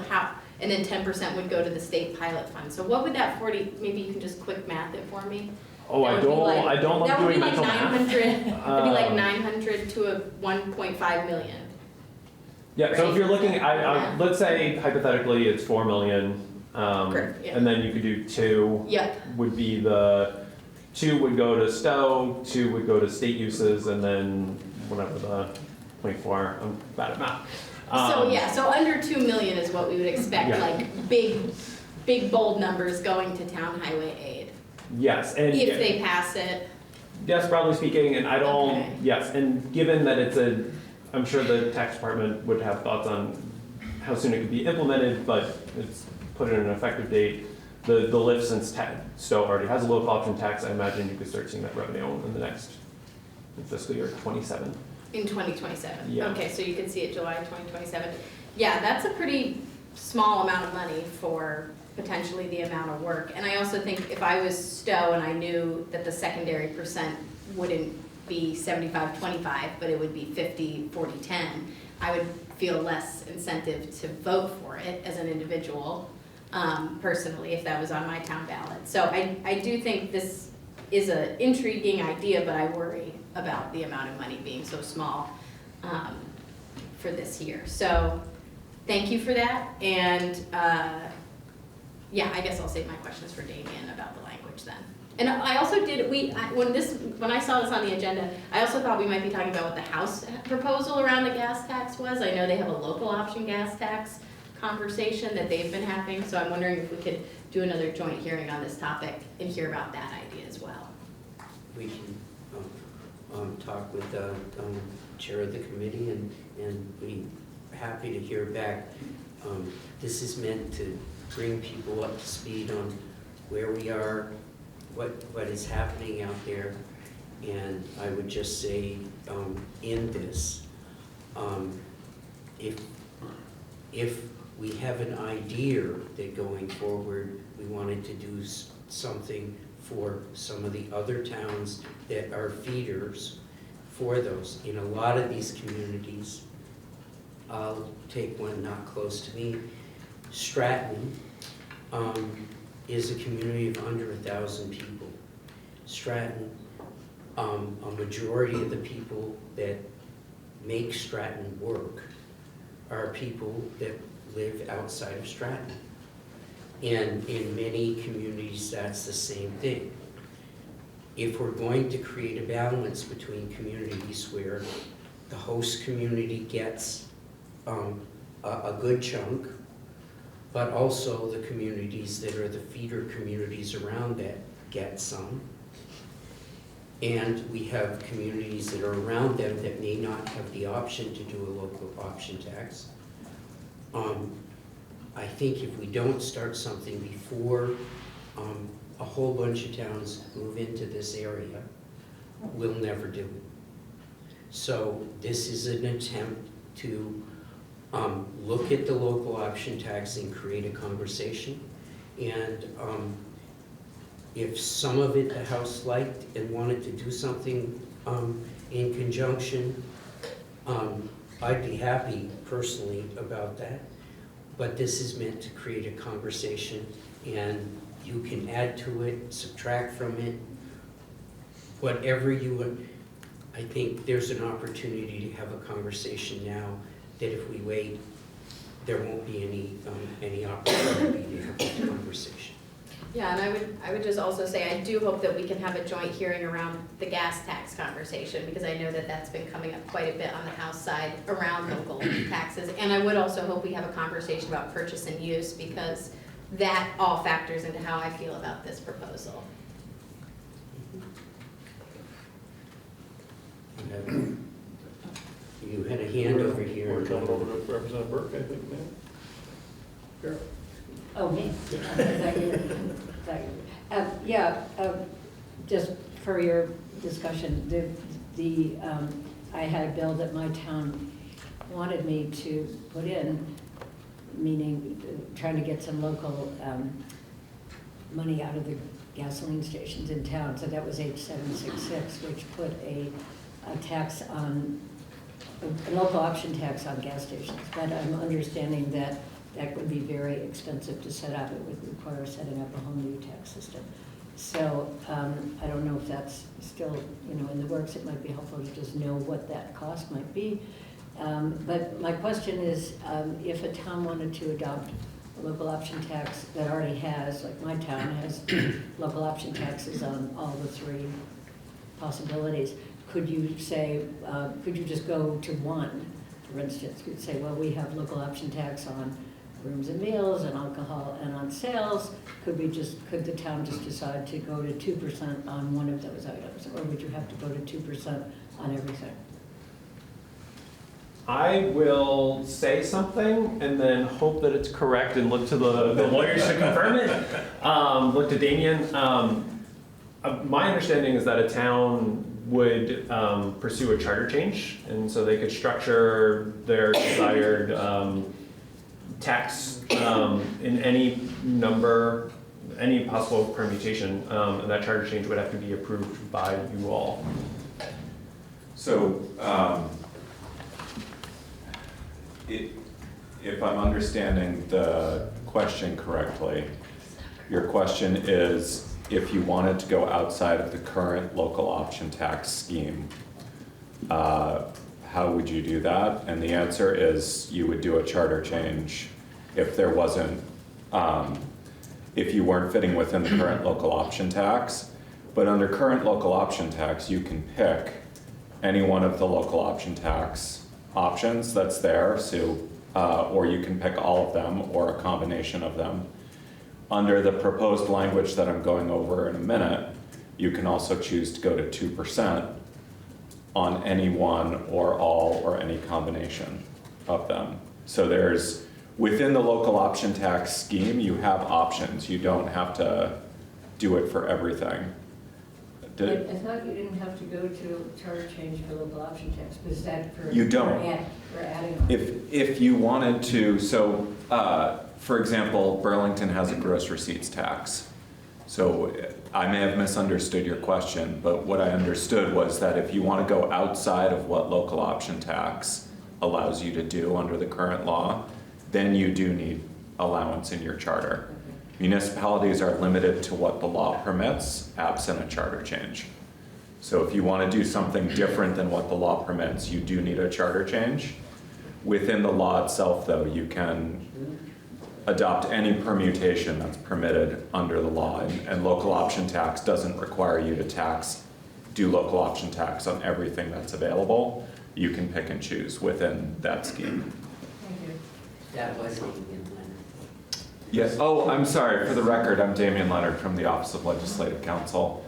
[SPEAKER 9] and then 10% would go to the state pilot fund. So what would that 40, maybe you can just quick math it for me?
[SPEAKER 3] Oh, I
[SPEAKER 9] That would be
[SPEAKER 3] don't,
[SPEAKER 9] like-
[SPEAKER 3] I don't love doing mental
[SPEAKER 9] That
[SPEAKER 3] math.
[SPEAKER 9] would be like 900, it'd be like
[SPEAKER 3] Um,
[SPEAKER 9] 900 to a 1.5 million.
[SPEAKER 3] Yeah, so if you're looking,
[SPEAKER 9] Yeah.
[SPEAKER 3] let's say hypothetically it's 4 million,
[SPEAKER 9] Correct, yeah.
[SPEAKER 3] and then you could do 2,
[SPEAKER 9] Yep,
[SPEAKER 3] would be 2 would go to Stowe, 2 would go to state uses, and then whatever the 0.4, I'm bad at math.
[SPEAKER 9] so yeah, so under 2 million is what we would expect,
[SPEAKER 3] Yeah.
[SPEAKER 9] like big bold numbers going to town highway aid.
[SPEAKER 3] Yes, and.
[SPEAKER 9] If they pass it,
[SPEAKER 3] Yes, broadly speaking, and I don't,
[SPEAKER 9] Okay.
[SPEAKER 3] yes, and given that I'm sure the tax department would have thoughts on how soon it could be implemented, but it's put in an effective date. The lift, since Stowe already has a local option tax, I imagine you could start seeing that revenue in the next fiscal year 27.
[SPEAKER 9] in 2027.
[SPEAKER 3] Yeah.
[SPEAKER 9] Okay, so you can see it July 2027. Yeah, that's a pretty small amount of money for potentially the amount of work. And I also think if I was Stowe and I knew that the secondary percent wouldn't be 75-25, but it would be 50-40-10, I would feel less incentive to vote for it as an individual, personally, if that was on my town ballot. So I do think this is an intriguing idea, but I worry about the amount of money being so small for this year. So thank you for that. And yeah, I guess I'll save my questions for Damien about the language then. And I also did, when I saw this on the agenda, I also thought we might be talking about what the House proposal around the gas tax was. I know they have a local option gas tax conversation that they've been having, so I'm wondering if we could do another joint hearing on this topic and hear about that idea as well.
[SPEAKER 1] We can talk with the chair of the committee and be happy to hear back. This is meant to bring people up to speed on where we are, what is happening out there. And I would just say, in this, if we have an idea that going forward, we wanted to do something for some of the other towns that are feeders for those. In a lot of these communities, I'll take one not close to me, Stratton is a community of under 1,000 people. Stratton, a majority of the people that make Stratton work are people that live outside of Stratton. And in many communities, that's the same thing. If we're going to create a balance between communities where the host community gets a good chunk, but also the communities that are the feeder communities around that get some, and we have communities that are around them that may not have the option to do a local option tax, I think if we don't start something before a whole bunch of towns move into this area, we'll never do it. So this is an attempt to look at the local option tax and create a conversation. And if some of it the House liked and wanted to do something in conjunction, I'd be happy personally about that. But this is meant to create a conversation, and you can add to it, subtract from it, whatever you would. I think there's an opportunity to have a conversation now that if we wait, there won't be any opportunity to have that conversation.
[SPEAKER 9] Yeah, and I would just also say, I do hope that we can have a joint hearing around the gas tax conversation, because I know that that's been coming up quite a bit on the House side around local taxes. And I would also hope we have a conversation about purchase and use, because that all factors into how I feel about this proposal.
[SPEAKER 1] You had a hand over here.
[SPEAKER 4] We're coming over to Representative Burke, I think, now. Sure.
[SPEAKER 8] Oh, me? Yeah, just for your discussion, I had a bill that my town wanted me to put in, meaning trying to get some local money out of the gasoline stations in town. So that was H766, which put a tax on, a local option tax on gas stations. But I'm understanding that that would be very expensive to set up. It would require setting up a whole new tax system. So I don't know if that's still, in the works. It might be helpful to just know what that cost might be. But my question is, if a town wanted to adopt a local option tax that already has, like my town has local option taxes on all the three possibilities, could you say, could you just go to one, for instance? Could say, well, we have local option tax on rooms and meals and alcohol and on sales. Could the town just decide to go to 2% on one of those items? Or would you have to go to 2% on everything?
[SPEAKER 3] I will say something and then hope that it's correct and look to the lawyers to confirm it. Look to Damien. My understanding is that a town would pursue a charter change, and so they could structure their desired tax in any number, any possible permutation, and that charter change would have to be approved by you all.
[SPEAKER 10] So, if I'm understanding the question correctly, your question is if you wanted to go outside of the current local option tax scheme, how would you do that? And the answer is you would do a charter change if there wasn't, if you weren't fitting within the current local option tax. But under current local option tax, you can pick any one of the local option tax options that's there, so, or you can pick all of them or a combination of them. Under the proposed language that I'm going over in a minute, you can also choose to go to 2% on any one or all or any combination of them. So there's, within the local option tax scheme, you have options. You don't have to do it for everything.
[SPEAKER 8] I thought you didn't have to go to charter change for local option tax. Was that for?
[SPEAKER 10] You don't.
[SPEAKER 8] For adding on?
[SPEAKER 10] If you wanted to, so for example, Burlington has a gross receipts tax. So I may have misunderstood your question, but what I understood was that if you want to go outside of what local option tax allows you to do under the current law, then you do need allowance in your charter. Municipalities are limited to what the law permits, absent a charter change. So if you want to do something different than what the law permits, you do need a charter change. Within the law itself, though, you can adopt any permutation that's permitted under the law, and local option tax doesn't require you to do local option tax on everything that's available. You can pick and choose within that scheme.
[SPEAKER 8] Thank you.
[SPEAKER 1] That was Damien Leonard.
[SPEAKER 10] Yes. Oh, I'm sorry. For the record, I'm Damien Leonard from the Office of Legislative Counsel.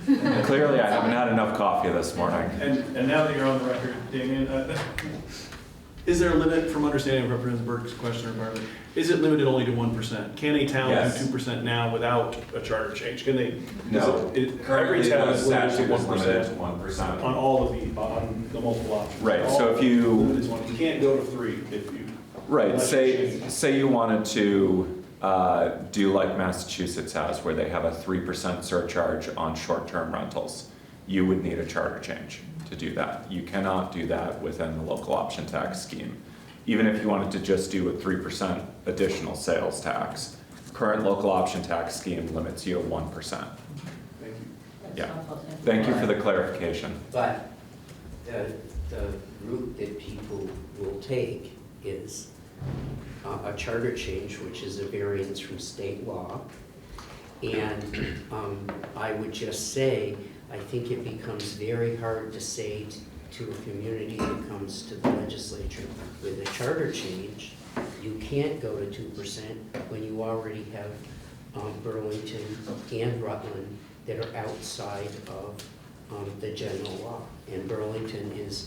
[SPEAKER 10] Clearly, I haven't had enough coffee this morning.
[SPEAKER 11] And now that you're on the record, Damien, is there a limit, from understanding Representative Burke's question or Margaret, is it limited only to 1%? Can a town
[SPEAKER 10] Yes.
[SPEAKER 11] do 2% now without a charter change? Can they?
[SPEAKER 10] No.
[SPEAKER 11] Every town is limited to 1%
[SPEAKER 10] 1%.
[SPEAKER 11] on all of on the multiple options.
[SPEAKER 10] Right,
[SPEAKER 11] All
[SPEAKER 10] so if you-
[SPEAKER 11] limited to one. You can't go to 3 if you.
[SPEAKER 10] Right,
[SPEAKER 11] unless you change.
[SPEAKER 10] say you wanted to do like Massachusetts has, where they have a 3% surcharge on short-term rentals. You would need a charter change to do that. You cannot do that within the local option tax scheme. Even if you wanted to just do a 3% additional sales tax, current local option tax scheme limits you at 1%.
[SPEAKER 11] Thank you.
[SPEAKER 8] That's
[SPEAKER 10] Yeah.
[SPEAKER 8] helpful.
[SPEAKER 10] Thank you for the clarification.
[SPEAKER 1] But the route that people will take is a charter change, which is a variance from state law. And I would just say, I think it becomes very hard to say to a community that comes to the legislature with a charter change, you can't go to 2% when you already have Burlington and Rutland that are outside of the general law. And Burlington is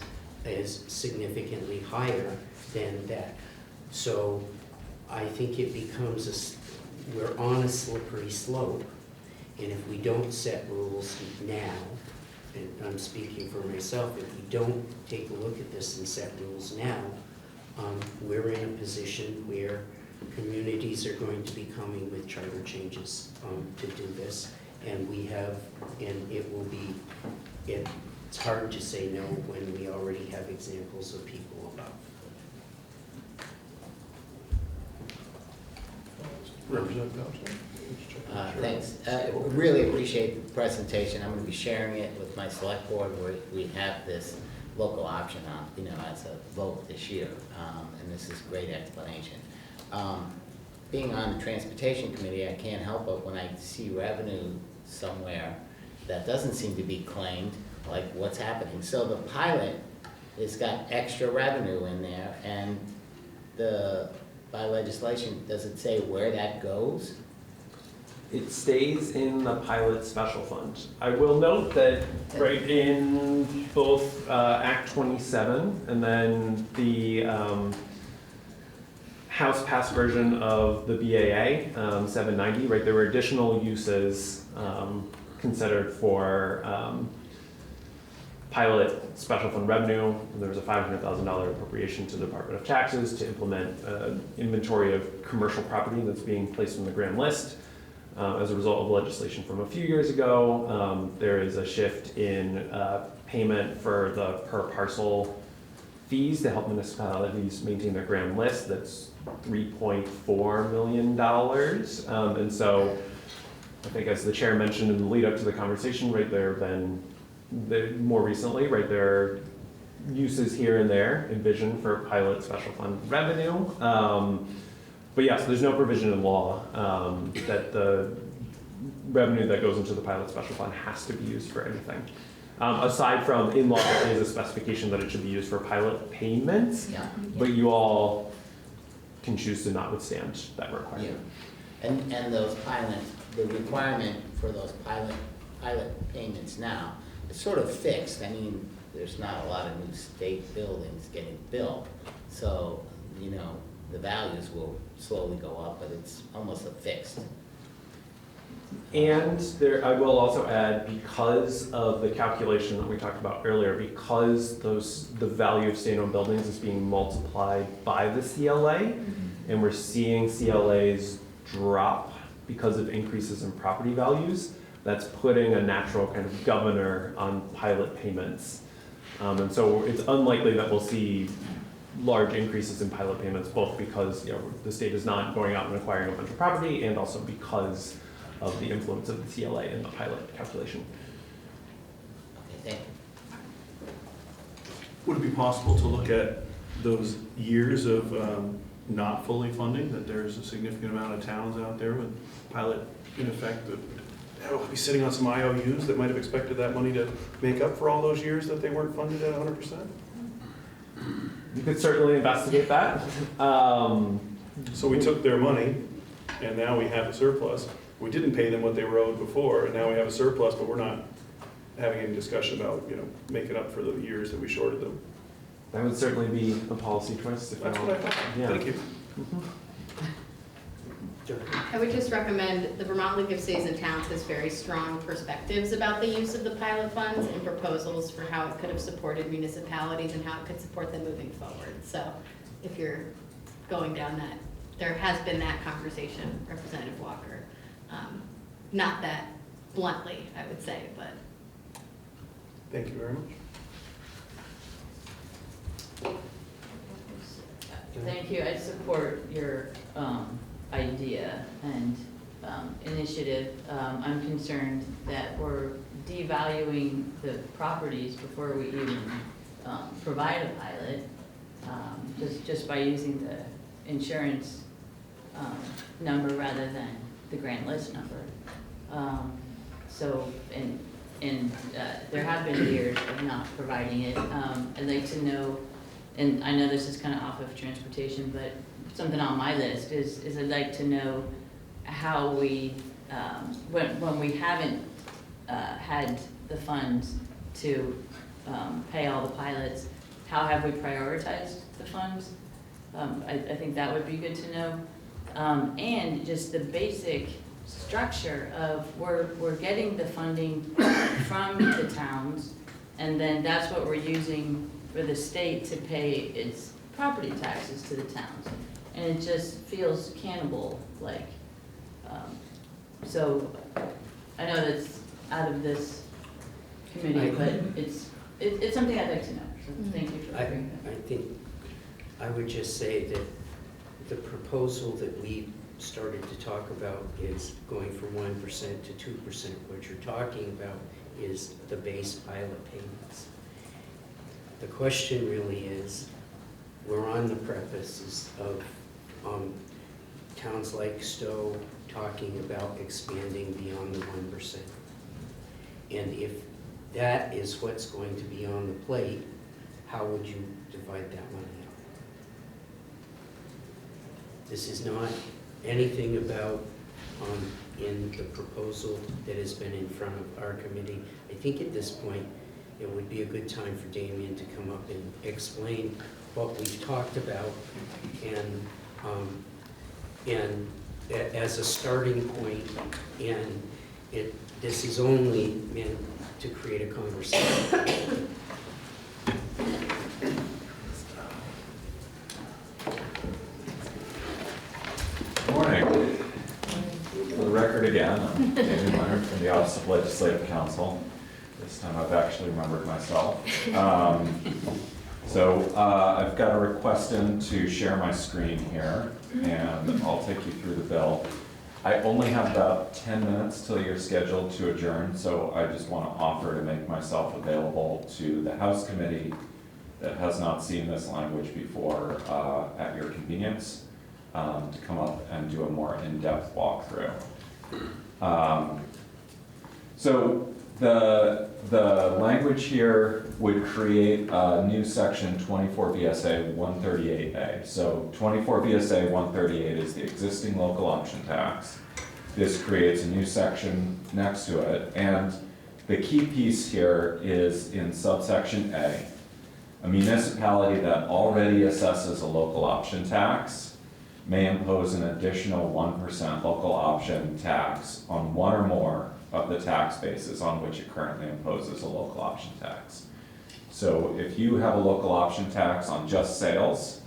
[SPEAKER 1] significantly higher than that. So I think it becomes we're on a slippery slope. And if we don't set rules now, and I'm speaking for myself, if we don't take a look at this and set rules now, we're in a position where communities are going to be coming with charter changes to do this. And it will be, it's hard to say no when we already have examples of people above.
[SPEAKER 11] Representative Thompson?
[SPEAKER 5] Thanks. Really appreciate the presentation. I'm going to be sharing it with my select board where we have this local option on, as a vote this year. And this is a great explanation. Being on the transportation committee, I can't help but when I see revenue somewhere that doesn't seem to be claimed, like what's happening. So the pilot has got extra revenue in there, and by legislation, does it say where that goes?
[SPEAKER 3] It stays in the pilot special fund. I will note that right in both Act 27 and then the House passed version of the BAA 790, right, there were additional uses considered for pilot special fund revenue. There was a $500,000 appropriation to the Department of Taxes to implement inventory of commercial property that's being placed on the grand list. As a result of legislation from a few years ago, there is a shift in payment for the per parcel fees to help municipalities maintain their grand list. That's $3.4 million. And so I think as the chair mentioned in the lead up to the conversation, right, there have been more recently, right, there are uses here and there envisioned for pilot special fund revenue. But yes, there's no provision in law that the revenue that goes into the pilot special fund has to be used for anything. Aside from in law, there is a specification that it should be used for pilot payments,
[SPEAKER 5] Yeah.
[SPEAKER 3] but you all can choose to not withstand that requirement.
[SPEAKER 5] Yeah. And those the requirement for those pilot payments now, it's sort of fixed. I mean, there's not a lot of new state buildings getting built. So, the values will slowly go up, but it's almost a fixed.
[SPEAKER 3] And there, I will also add, because of the calculation that we talked about earlier, because the value of state-owned buildings is being multiplied by the CLA, and we're seeing CLAs drop because of increases in property values, that's putting a natural kind of governor on pilot payments. And so it's unlikely that we'll see large increases in pilot payments, both because the state is not going out and acquiring a bunch of property, and also because of the influence of the CLA in the pilot calculation.
[SPEAKER 5] Okay, thank you.
[SPEAKER 11] Would it be possible to look at those years of not fully funding, that there's a significant amount of towns out there with pilot in effect that will be sitting on some IOUs that might have expected that money to make up for all those years that they weren't funded at 100%?
[SPEAKER 3] You could certainly investigate that.
[SPEAKER 11] So we took their money, and now we have a surplus. We didn't pay them what they were owed before, and now we have a surplus, but we're not having any discussion about, making up for the years that we shorted them.
[SPEAKER 3] That would certainly be a policy choice.
[SPEAKER 11] That's what I thought.
[SPEAKER 3] Yeah.
[SPEAKER 11] Thank you.
[SPEAKER 9] I would just recommend the Vermont League of Cities and Towns has very strong perspectives about the use of the pilot funds and proposals for how it could have supported municipalities and how it could support them moving forward. So if you're going down that, there has been that conversation, Representative Walker. Not that bluntly, I would say, but.
[SPEAKER 11] Thank you very much.
[SPEAKER 12] Thank you. I support your idea and initiative. I'm concerned that we're devaluing the properties before we even provide a pilot, just by using the insurance number rather than the grant list number. There have been years of not providing it. I'd like to know, and I know this is kind of off of transportation, but something on my list is I'd like to know how we, when we haven't had the funds to pay all the pilots, how have we prioritized the funds? I think that would be good to know. And just the basic structure of we're getting the funding from the towns, and then that's what we're using for the state to pay its property taxes to the towns. And it just feels cannibal-like. So I know that's out of this committee, but it's something I'd like to know. So thank you for bringing that.
[SPEAKER 1] I think I would just say that the proposal that we started to talk about is going from 1% to 2%. What you're talking about is the base pilot payments. The question really is, we're on the precipice of towns like Stowe talking about expanding beyond the 1%. And if that is what's going to be on the plate, how would you divide that money up? This is not anything about in the proposal that has been in front of our committee. I think at this point, it would be a good time for Damien to come up and explain what we've talked about, and as a starting point, and this is only meant to create a conversation.
[SPEAKER 10] Morning. For the record again, I'm David Leonard from the Office of Legislative Counsel. This time I've actually remembered myself. I've got a request in to share my screen here, and I'll take you through the bill. I only have about 10 minutes till you're scheduled to adjourn, so I just want to offer to make myself available to the House Committee that has not seen this language before at your convenience, to come up and do a more in-depth walkthrough. The language here would create a new section 24 VSA 138A. So 24 VSA 138 is the existing local option tax. This creates a new section next to it, and the key piece here is in subsection A. A municipality that already assesses a local option tax may impose an additional 1% local option tax on one or more of the tax bases on which it currently imposes a local option tax. So if you have a local option tax on just sales,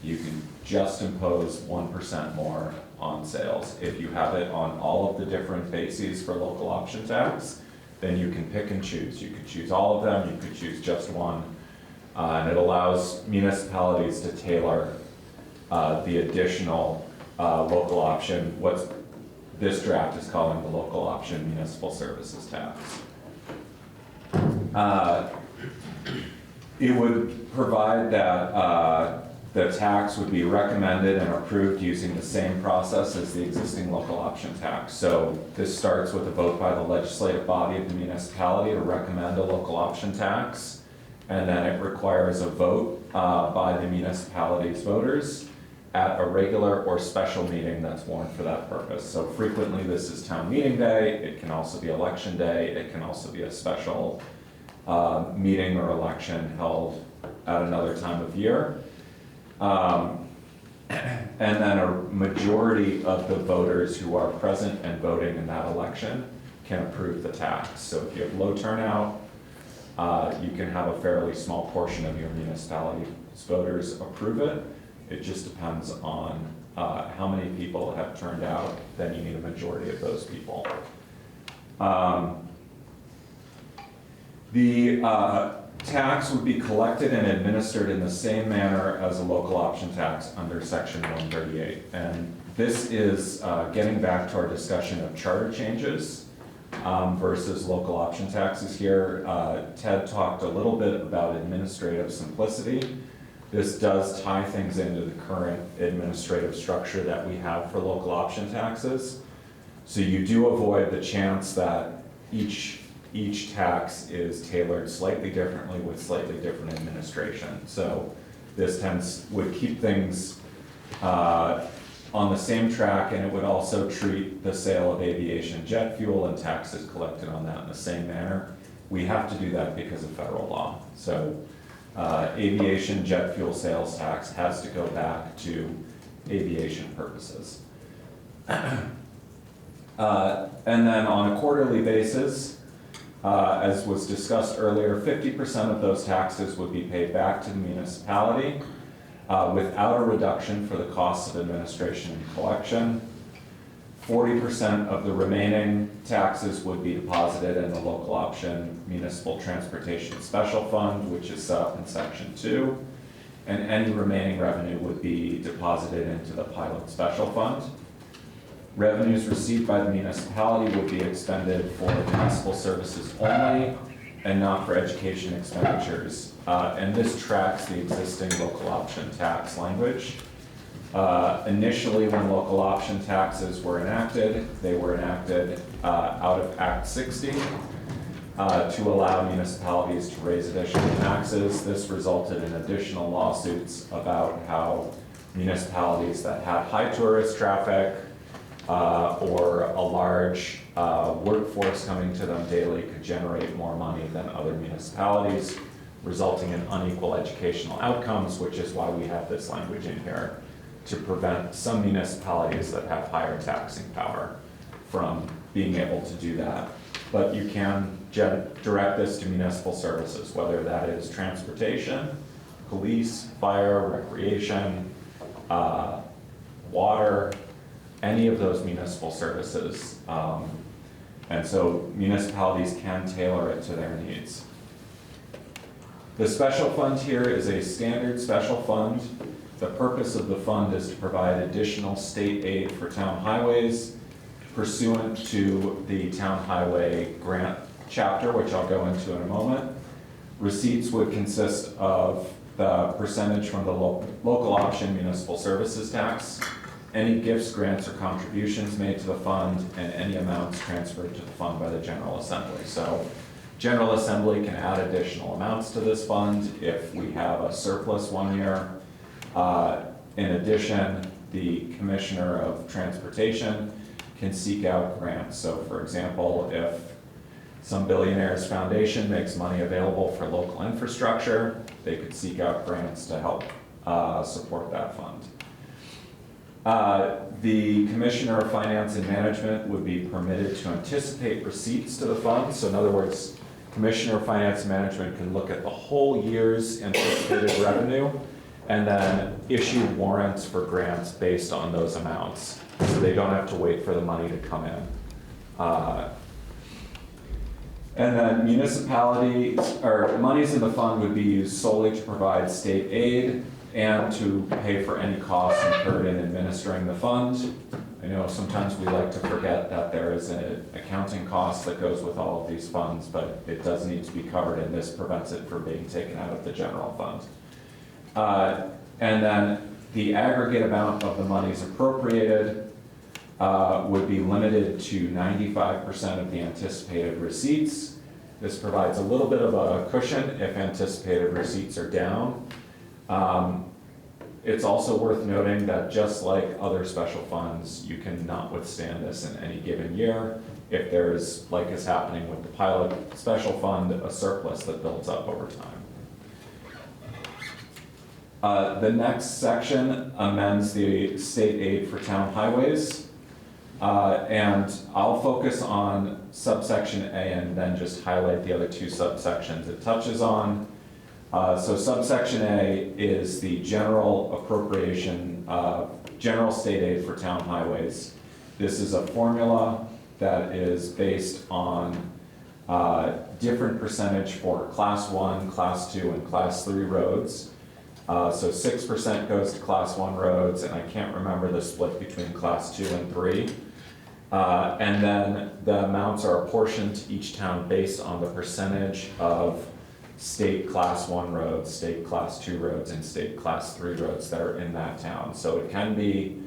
[SPEAKER 10] you can just impose 1% more on sales. If you have it on all of the different bases for local option tax, then you can pick and choose. You could choose all of them, you could choose just one, and it allows municipalities to tailor the additional local option, what's this draft is calling the local option municipal services tax. It would provide that the tax would be recommended and approved using the same process as the existing local option tax. So this starts with a vote by the legislative body of the municipality to recommend a local option tax, and then it requires a vote by the municipality's voters at a regular or special meeting that's warned for that purpose. So frequently this is town meeting day, it can also be election day, it can also be a special meeting or election held at another time of year. And then a majority of the voters who are present and voting in that election can approve the tax. So if you have low turnout, you can have a fairly small portion of your municipality's voters approve it. It just depends on how many people have turned out, then you need a majority of those people. The tax would be collected and administered in the same manner as a local option tax under section 138. And this is getting back to our discussion of charter changes versus local option taxes here. Ted talked a little bit about administrative simplicity. This does tie things into the current administrative structure that we have for local option taxes. So you do avoid the chance that each tax is tailored slightly differently with slightly different administration. So this would keep things on the same track, and it would also treat the sale of aviation jet fuel and taxes collected on that in the same manner. We have to do that because of federal law. So aviation jet fuel sales tax has to go back to aviation purposes. And then on a quarterly basis, as was discussed earlier, 50% of those taxes would be paid back to the municipality without a reduction for the costs of administration and collection. 40% of the remaining taxes would be deposited in the local option municipal transportation special fund, which is set up in section 2, and any remaining revenue would be deposited into the pilot special fund. Revenues received by the municipality will be expended for municipal services only and not for education expenditures. And this tracks the existing local option tax language. Initially, when local option taxes were enacted, they were enacted out of Act 60 to allow municipalities to raise additional taxes. This resulted in additional lawsuits about how municipalities that had high tourist traffic or a large workforce coming to them daily could generate more money than other municipalities, resulting in unequal educational outcomes, which is why we have this language in here to prevent some municipalities that have higher taxing power from being able to do that. But you can direct this to municipal services, whether that is transportation, police, fire, recreation, water, any of those municipal services. And so municipalities can tailor it to their needs. The special fund here is a standard special fund. The purpose of the fund is to provide additional state aid for town highways pursuant to the town highway grant chapter, which I'll go into in a moment. Receipts would consist of the percentage from the local option municipal services tax, any gifts, grants, or contributions made to the fund, and any amounts transferred to the fund by the General Assembly. So General Assembly can add additional amounts to this fund if we have a surplus one year. In addition, the Commissioner of Transportation can seek out grants. So for example, if some billionaire's foundation makes money available for local infrastructure, they could seek out grants to help support that fund. The Commissioner of Finance and Management would be permitted to anticipate receipts to the fund. So in other words, Commissioner of Finance and Management can look at the whole year's anticipated revenue and then issue warrants for grants based on those amounts. So they don't have to wait for the money to come in. And then municipalities, or monies in the fund would be used solely to provide state aid and to pay for any costs incurred in administering the fund. I know sometimes we like to forget that there is an accounting cost that goes with all of these funds, but it does need to be covered, and this prevents it from being taken out of the general fund. And then the aggregate amount of the monies appropriated would be limited to 95% of the anticipated receipts. This provides a little bit of a cushion if anticipated receipts are down. It's also worth noting that just like other special funds, you cannot withstand this in any given year. If there's, like is happening with the pilot special fund, a surplus that builds up over time. The next section amends the state aid for town highways. And I'll focus on subsection A and then just highlight the other two subsections it touches on. So subsection A is the general appropriation, general state aid for town highways. This is a formula that is based on different percentage for class 1, class 2, and class 3 roads. So 6% goes to class 1 roads, and I can't remember the split between class 2 and 3. And then the amounts are apportioned to each town based on the percentage of state class 1 roads, state class 2 roads, and state class 3 roads that are in that town. So it can be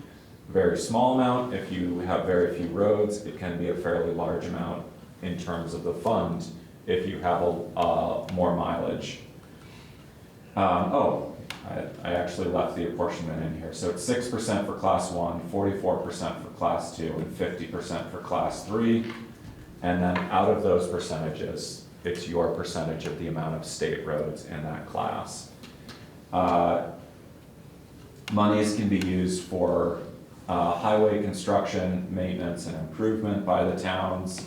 [SPEAKER 10] a very small amount if you have very few roads. It can be a fairly large amount in terms of the fund if you have more mileage. I actually left the apportionment in here. So it's 6% for class 1, 44% for class 2, and 50% for class 3. And then out of those percentages, it's your percentage of the amount of state roads in that class. Monies can be used for highway construction, maintenance, and improvement by the towns.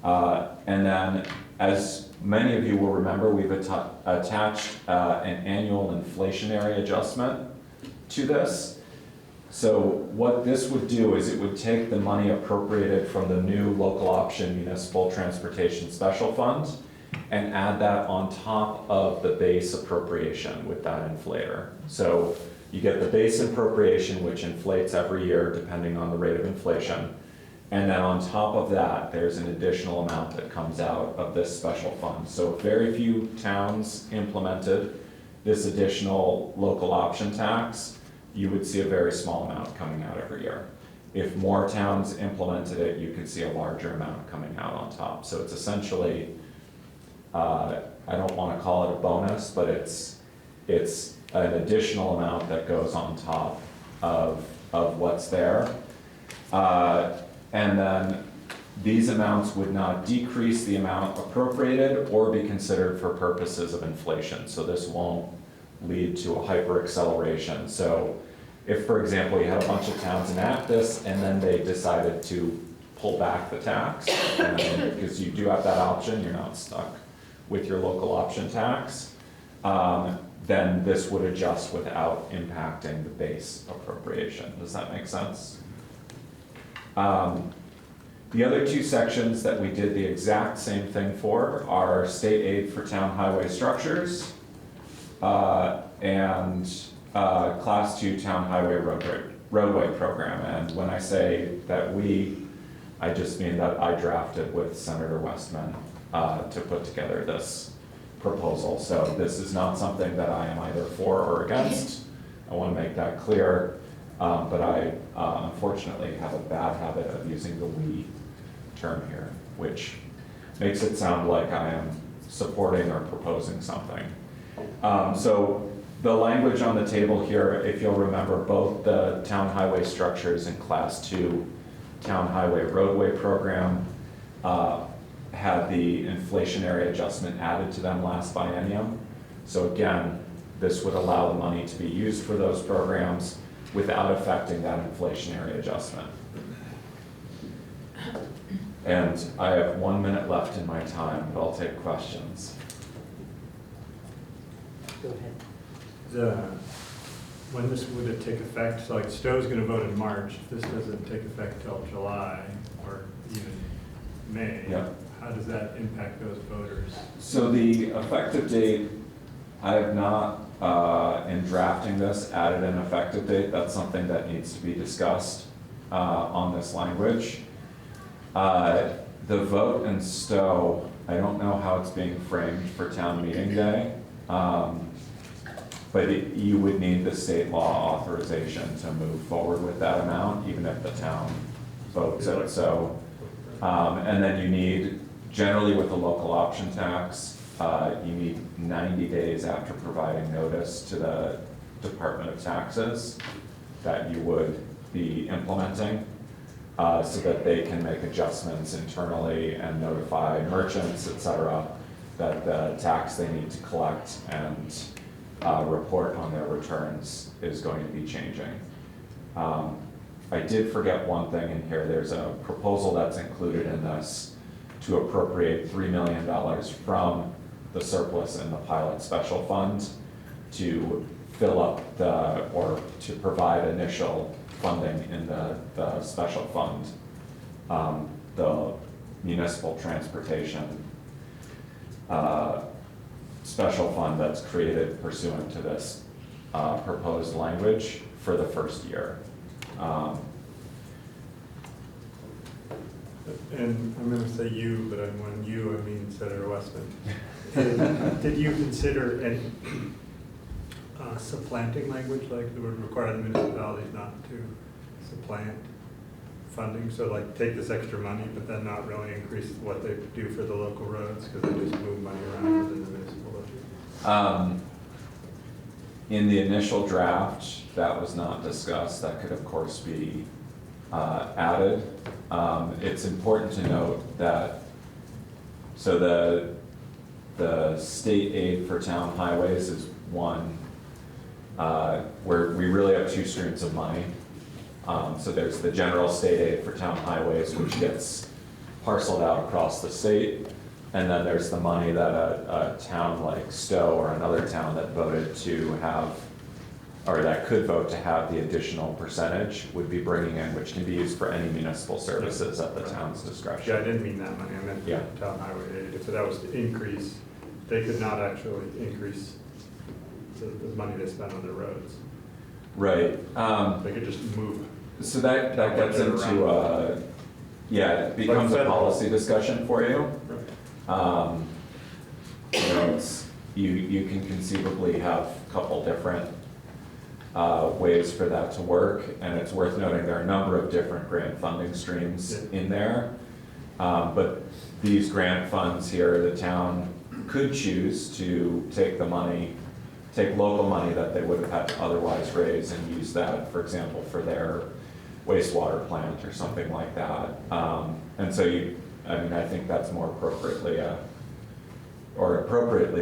[SPEAKER 10] And then, as many of you will remember, we've attached an annual inflationary adjustment to this. So what this would do is it would take the money appropriated from the new local option municipal transportation special fund and add that on top of the base appropriation with that inflator. So You get the base appropriation, which inflates every year depending on the rate of inflation. And then on top of that, there's an additional amount that comes out of this special fund. So if very few towns implemented this additional local option tax, you would see a very small amount coming out every year. If more towns implemented it, you could see a larger amount coming out on top. So it's essentially, I don't want to call it a bonus, but it's an additional amount that goes on top of what's there. And then these amounts would not decrease the amount appropriated or be considered for purposes of inflation. So this won't lead to a hyper acceleration. So if, for example, you had a bunch of towns enact this and then they decided to pull back the tax, because you do have that option, you're not stuck with your local option tax, then this would adjust without impacting the base appropriation. Does that make sense? The other two sections that we did the exact same thing for are state aid for town highway structures and class 2 town highway roadway program. And when I say that I just mean that I drafted with Senator Westman to put together this proposal. So this is not something that I am either for or against. I want to make that clear. But I unfortunately have a bad habit of using the "we" term here, which makes it sound like I am supporting or proposing something. So the language on the table here, if you'll remember, both the town highway structures and class 2 town highway roadway program had the inflationary adjustment added to them last biennium. So again, this would allow the money to be used for those programs without affecting that inflationary adjustment. And I have 1 minute left in my time, but I'll take questions.
[SPEAKER 7] Go ahead.
[SPEAKER 13] When this would take effect, so like Stowe's gonna vote in March, if this doesn't take effect till July or even May,
[SPEAKER 10] Yep.
[SPEAKER 13] how does that impact those voters?
[SPEAKER 10] So the effective date, I have not, in drafting this, added an effective date. That's something that needs to be discussed on this language. The vote in Stowe, I don't know how it's being framed for town meeting day, but you would need the state law authorization to move forward with that amount, even if the town votes it. So, and then you need, generally with the local option tax, you need 90 days after providing notice to the Department of Taxes that you would be implementing, so that they can make adjustments internally and notify merchants, et cetera, that the tax they need to collect and report on their returns is going to be changing. I did forget one thing in here. There's a proposal that's included in this to appropriate $3 million from the surplus in the pilot special fund to fill up or to provide initial funding in the special fund, the municipal transportation special fund that's created pursuant to this proposed language for the first year.
[SPEAKER 13] And I'm gonna say you, but when you, I mean Senator Westman. Did you consider any supplanting language, like that would require the municipalities not to supplant funding? So like take this extra money, but then not really increase what they do for the local roads, because they just move money around within the municipal budget?
[SPEAKER 10] In the initial draft, that was not discussed. That could of course be added. It's important to note that, so the state aid for town highways is one, where we really have two streams of money. So there's the general state aid for town highways, which gets parceled out across the state. And then there's the money that a town like Stowe or another town that voted to have, or that could vote to have the additional percentage would be bringing in, which can be used for any municipal services at the town's discretion.
[SPEAKER 13] Yeah, I didn't mean that money, I meant
[SPEAKER 10] Yeah.
[SPEAKER 13] town highway aid. If that was to increase, they could not actually increase the money they spend on their roads.
[SPEAKER 10] Right.
[SPEAKER 11] They could just move.
[SPEAKER 10] So that gets into, yeah, it becomes a policy discussion for you. You know, you can conceivably have a couple different ways for that to work, and it's worth noting there are a number of different grant funding streams in there. But these grant funds here, the town could choose to take the money, take local money that they would have had to otherwise raise and use that, for example, for their wastewater plant or something like that. And so I think that's more appropriately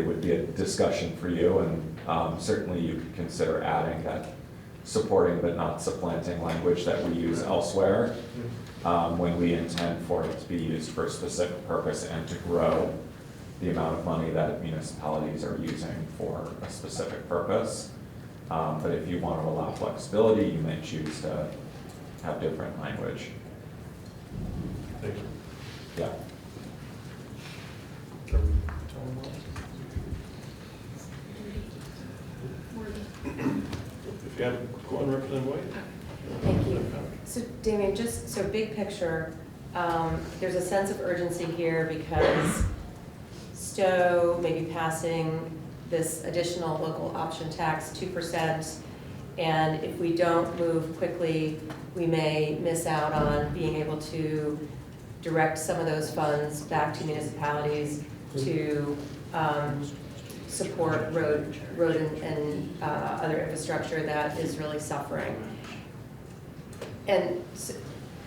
[SPEAKER 10] would be a discussion for you, and certainly you could consider adding that supporting but not supplanting language that we use elsewhere when we intend for it to be used for a specific purpose and to grow the amount of money that municipalities are using for a specific purpose. But if you want to allow flexibility, you may choose to have different language.
[SPEAKER 11] Thank you.
[SPEAKER 10] Yeah.
[SPEAKER 11] If you have, go on, Representative White.
[SPEAKER 7] Thank you. So Damien, just so big picture, there's a sense of urgency here because Stowe may be passing this additional local option tax, 2%, and if we don't move quickly, we may miss out on being able to direct some of those funds back to municipalities to support road and other infrastructure that is really suffering. And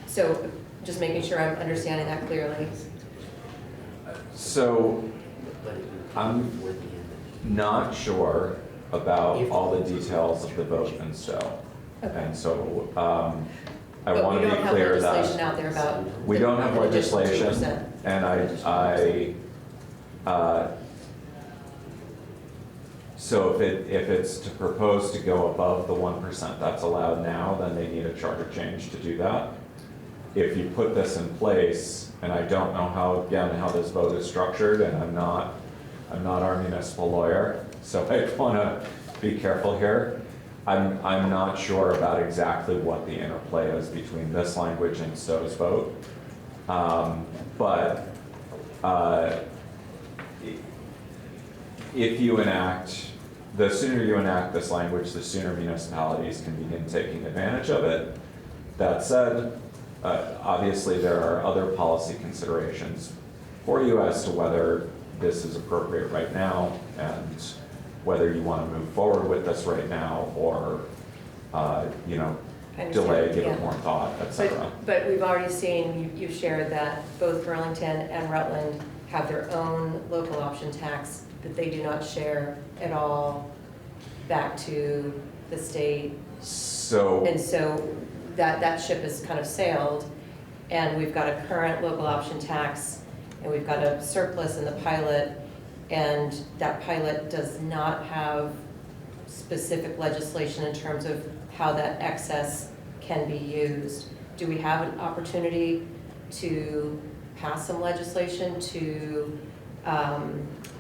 [SPEAKER 7] so just making sure I'm understanding that clearly.
[SPEAKER 10] So I'm not sure about all the details of the vote in Stowe.
[SPEAKER 7] Okay.
[SPEAKER 10] And so I
[SPEAKER 7] But
[SPEAKER 10] want
[SPEAKER 7] we
[SPEAKER 10] to be
[SPEAKER 7] don't have
[SPEAKER 10] clear
[SPEAKER 7] legislation
[SPEAKER 10] that
[SPEAKER 7] out there about.
[SPEAKER 10] we don't have
[SPEAKER 7] an additional
[SPEAKER 10] legislation,
[SPEAKER 7] 2%.
[SPEAKER 10] and so if it's to propose to go above the 1% that's allowed now, then they need a charter change to do that. If you put this in place, and I don't know how this vote is structured, and I'm not our municipal lawyer, so I want to be careful here. I'm not sure about exactly what the interplay is between this language and Stowe's vote. But if you the sooner you enact this language, the sooner municipalities can begin taking advantage of it. That said, obviously there are other policy considerations for you as to whether this is appropriate right now and whether you want to move forward with this right now or, delay, give it more thought, et cetera.
[SPEAKER 7] But we've already seen, you've shared that both Burlington and Rutland have their own local option tax that they do not share at all back to the state.
[SPEAKER 10] So.
[SPEAKER 7] And so that ship has kind of sailed, and we've got a current local option tax, and we've got a surplus in the pilot, and that pilot does not have specific legislation in terms of how that excess can be used. Do we have an opportunity to pass some legislation to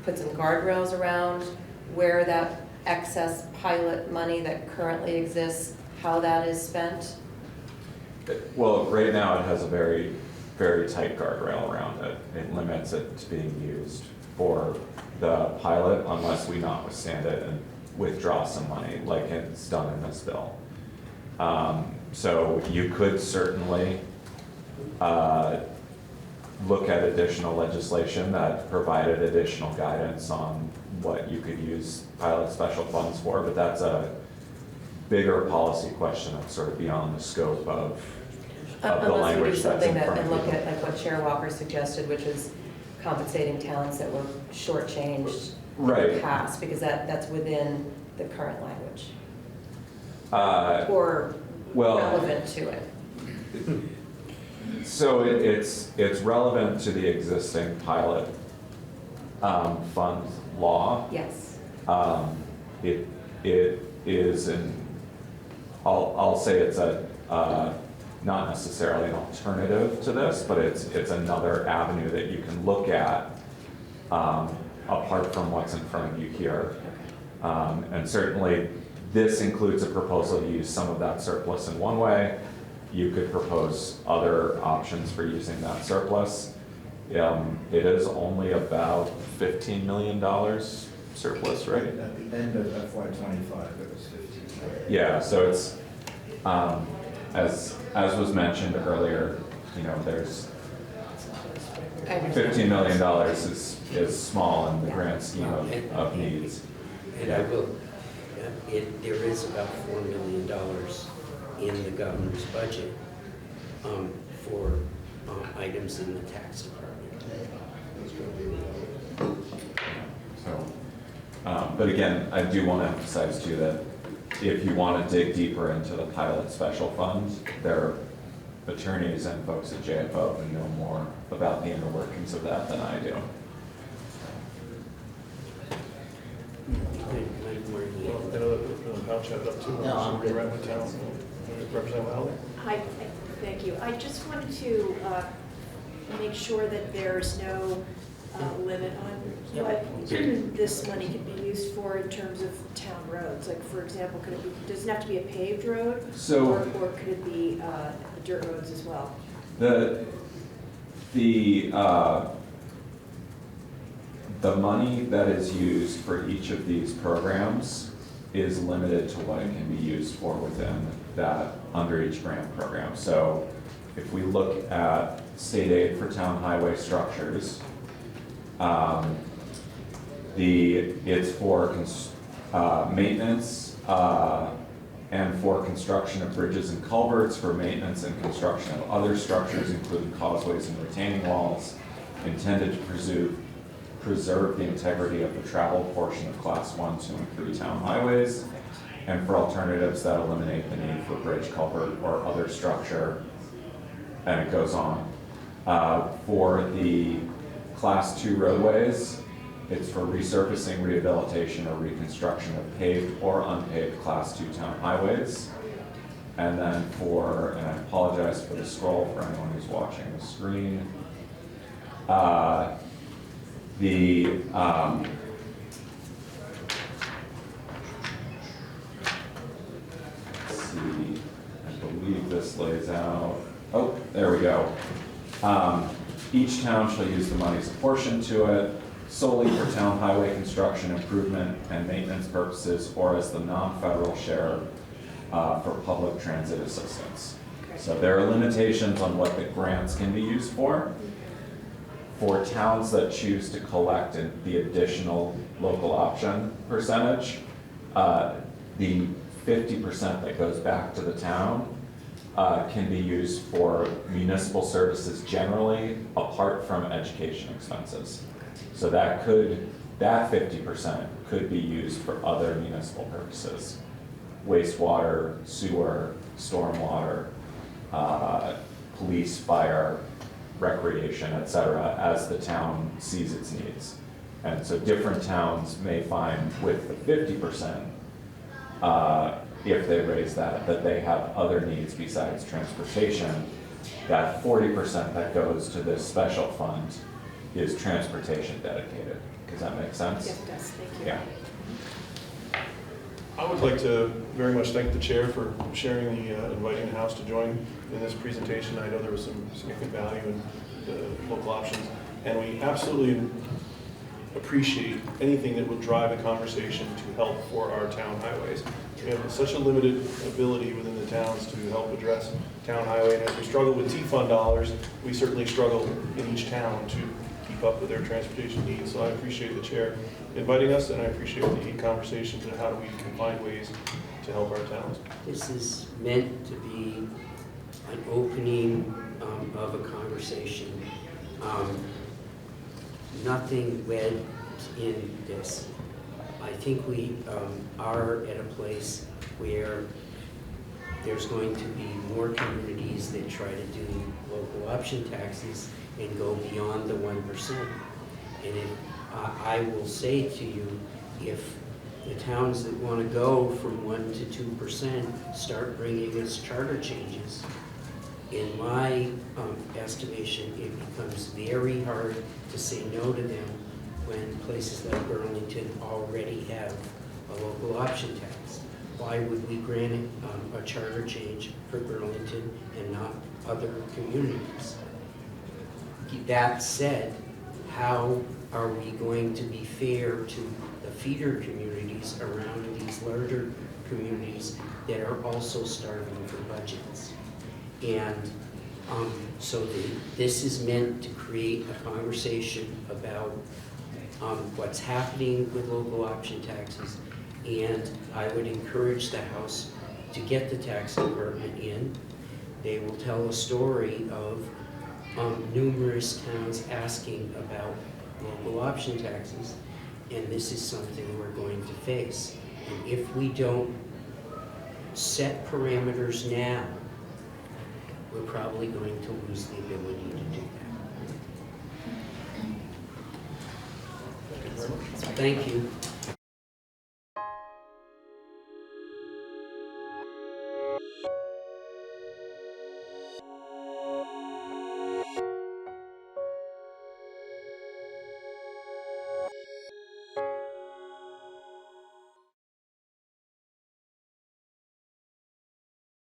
[SPEAKER 7] put some guardrails around where that excess pilot money that currently exists, how that is spent?
[SPEAKER 10] Well, right now it has a very, very tight guardrail around it. It limits it to being used for the pilot unless we notwithstand it and withdraw some money like it's done in this bill. So you could certainly look at additional legislation that provided additional guidance on what you could use pilot special funds for, but that's a bigger policy question that's sort of beyond the scope of the language that's in front of you.
[SPEAKER 7] Unless we do something that, and look at like what Chair Walker suggested, which is compensating towns that were shortchanged in the past, because that's within the current language. Or relevant to it.
[SPEAKER 10] So it's relevant to the existing pilot fund law.
[SPEAKER 7] Yes.
[SPEAKER 10] It is I'll say it's not necessarily an alternative to this, but it's another avenue that you can look at apart from what's in front of you here. And certainly this includes a proposal to use some of that surplus in one way. You could propose other options for using that surplus. It is only about $15 million surplus, right?
[SPEAKER 2] At the end of FY '25, it was 15.
[SPEAKER 10] Yeah, so it's, as was mentioned earlier, you know, there's $15 million is small in the grand scheme of needs.
[SPEAKER 1] And I will, there is about $4 million in the governor's budget for items in the tax department.
[SPEAKER 10] So, but again, I do want to emphasize too that if you want to dig deeper into the pilot special fund, there are attorneys and folks at JFO who know more about the inner workings of that than I do.
[SPEAKER 11] I know that Pouch had up too.
[SPEAKER 5] No, I'm good.
[SPEAKER 11] Right with town. Representative Howell?
[SPEAKER 14] Hi, thank you. I just wanted to make sure that there's no limit on what this money can be used for in terms of town roads. Like, for example, could it be, does it have to be a paved road?
[SPEAKER 10] So-
[SPEAKER 14] Or could it be dirt roads as well?
[SPEAKER 10] The money that is used for each of these programs is limited to what it can be used for within that, under each grant program. So if we look at state aid for town highway structures, it's for maintenance and for construction of bridges and culverts, for maintenance and construction of other structures, including causeways and retaining walls, intended to preserve the integrity of the travel portion of Class 1, 2, and 3 town highways, and for alternatives that eliminate the need for bridge, culvert, or other structure, and it goes on. For the Class 2 roadways, it's for resurfacing, rehabilitation, or reconstruction of paved or unpaved Class 2 town highways. And then for, and I apologize for the scroll for anyone who's watching the screen, let's see, I believe this lays out, oh, there we go. Each town shall use the money's apportioned to it solely for town highway construction, improvement, and maintenance purposes, or as the non-federal share for public transit assistance. So there are limitations on what the grants can be used for. For towns that choose to collect the additional local option percentage, the 50% that goes back to the town can be used for municipal services generally, apart from education expenses. So that 50% could be used for other municipal purposes. Wastewater, sewer, stormwater, police, fire, recreation, et cetera, as the town sees its needs. And so different towns may find with the 50%, if they raise that they have other needs besides transportation. That 40% that goes to this special fund is transportation dedicated. Does that make sense?
[SPEAKER 14] Yes, it does. Thank you.
[SPEAKER 10] Yeah.
[SPEAKER 11] I would like to very much thank the chair for sharing inviting the House to join in this presentation. I know there was some significant value in the local options, and we absolutely appreciate anything that would drive a conversation to help for our town highways. We have such a limited ability within the towns to help address town highway, and as we struggle with T-Fund dollars, we certainly struggle in each town to keep up with their transportation needs. So I appreciate the chair inviting us, and I appreciate the conversations and how do we can find ways to help our towns.
[SPEAKER 1] This is meant to be an opening of a conversation. Nothing led in this. I think we are at a place where there's going to be more communities that try to do local option taxes and go beyond the 1%. And I will say to you, if the towns that want to go from 1 to 2% start bringing us charter changes, in my estimation, it becomes very hard to say no to them when places like Burlington already have a local option tax. why would we grant a charter change for Burlington and not other communities? That said, how are we going to be fair to the feeder communities around these larger communities that are also starving for budgets? And so this is meant to create a conversation about what's happening with local option taxes. And I would encourage the House to get the tax department in. They will tell a story of numerous towns asking about local option taxes, and this is something we're going to face. And if we don't set parameters now, we're probably going to lose the ability to do that. Thank you.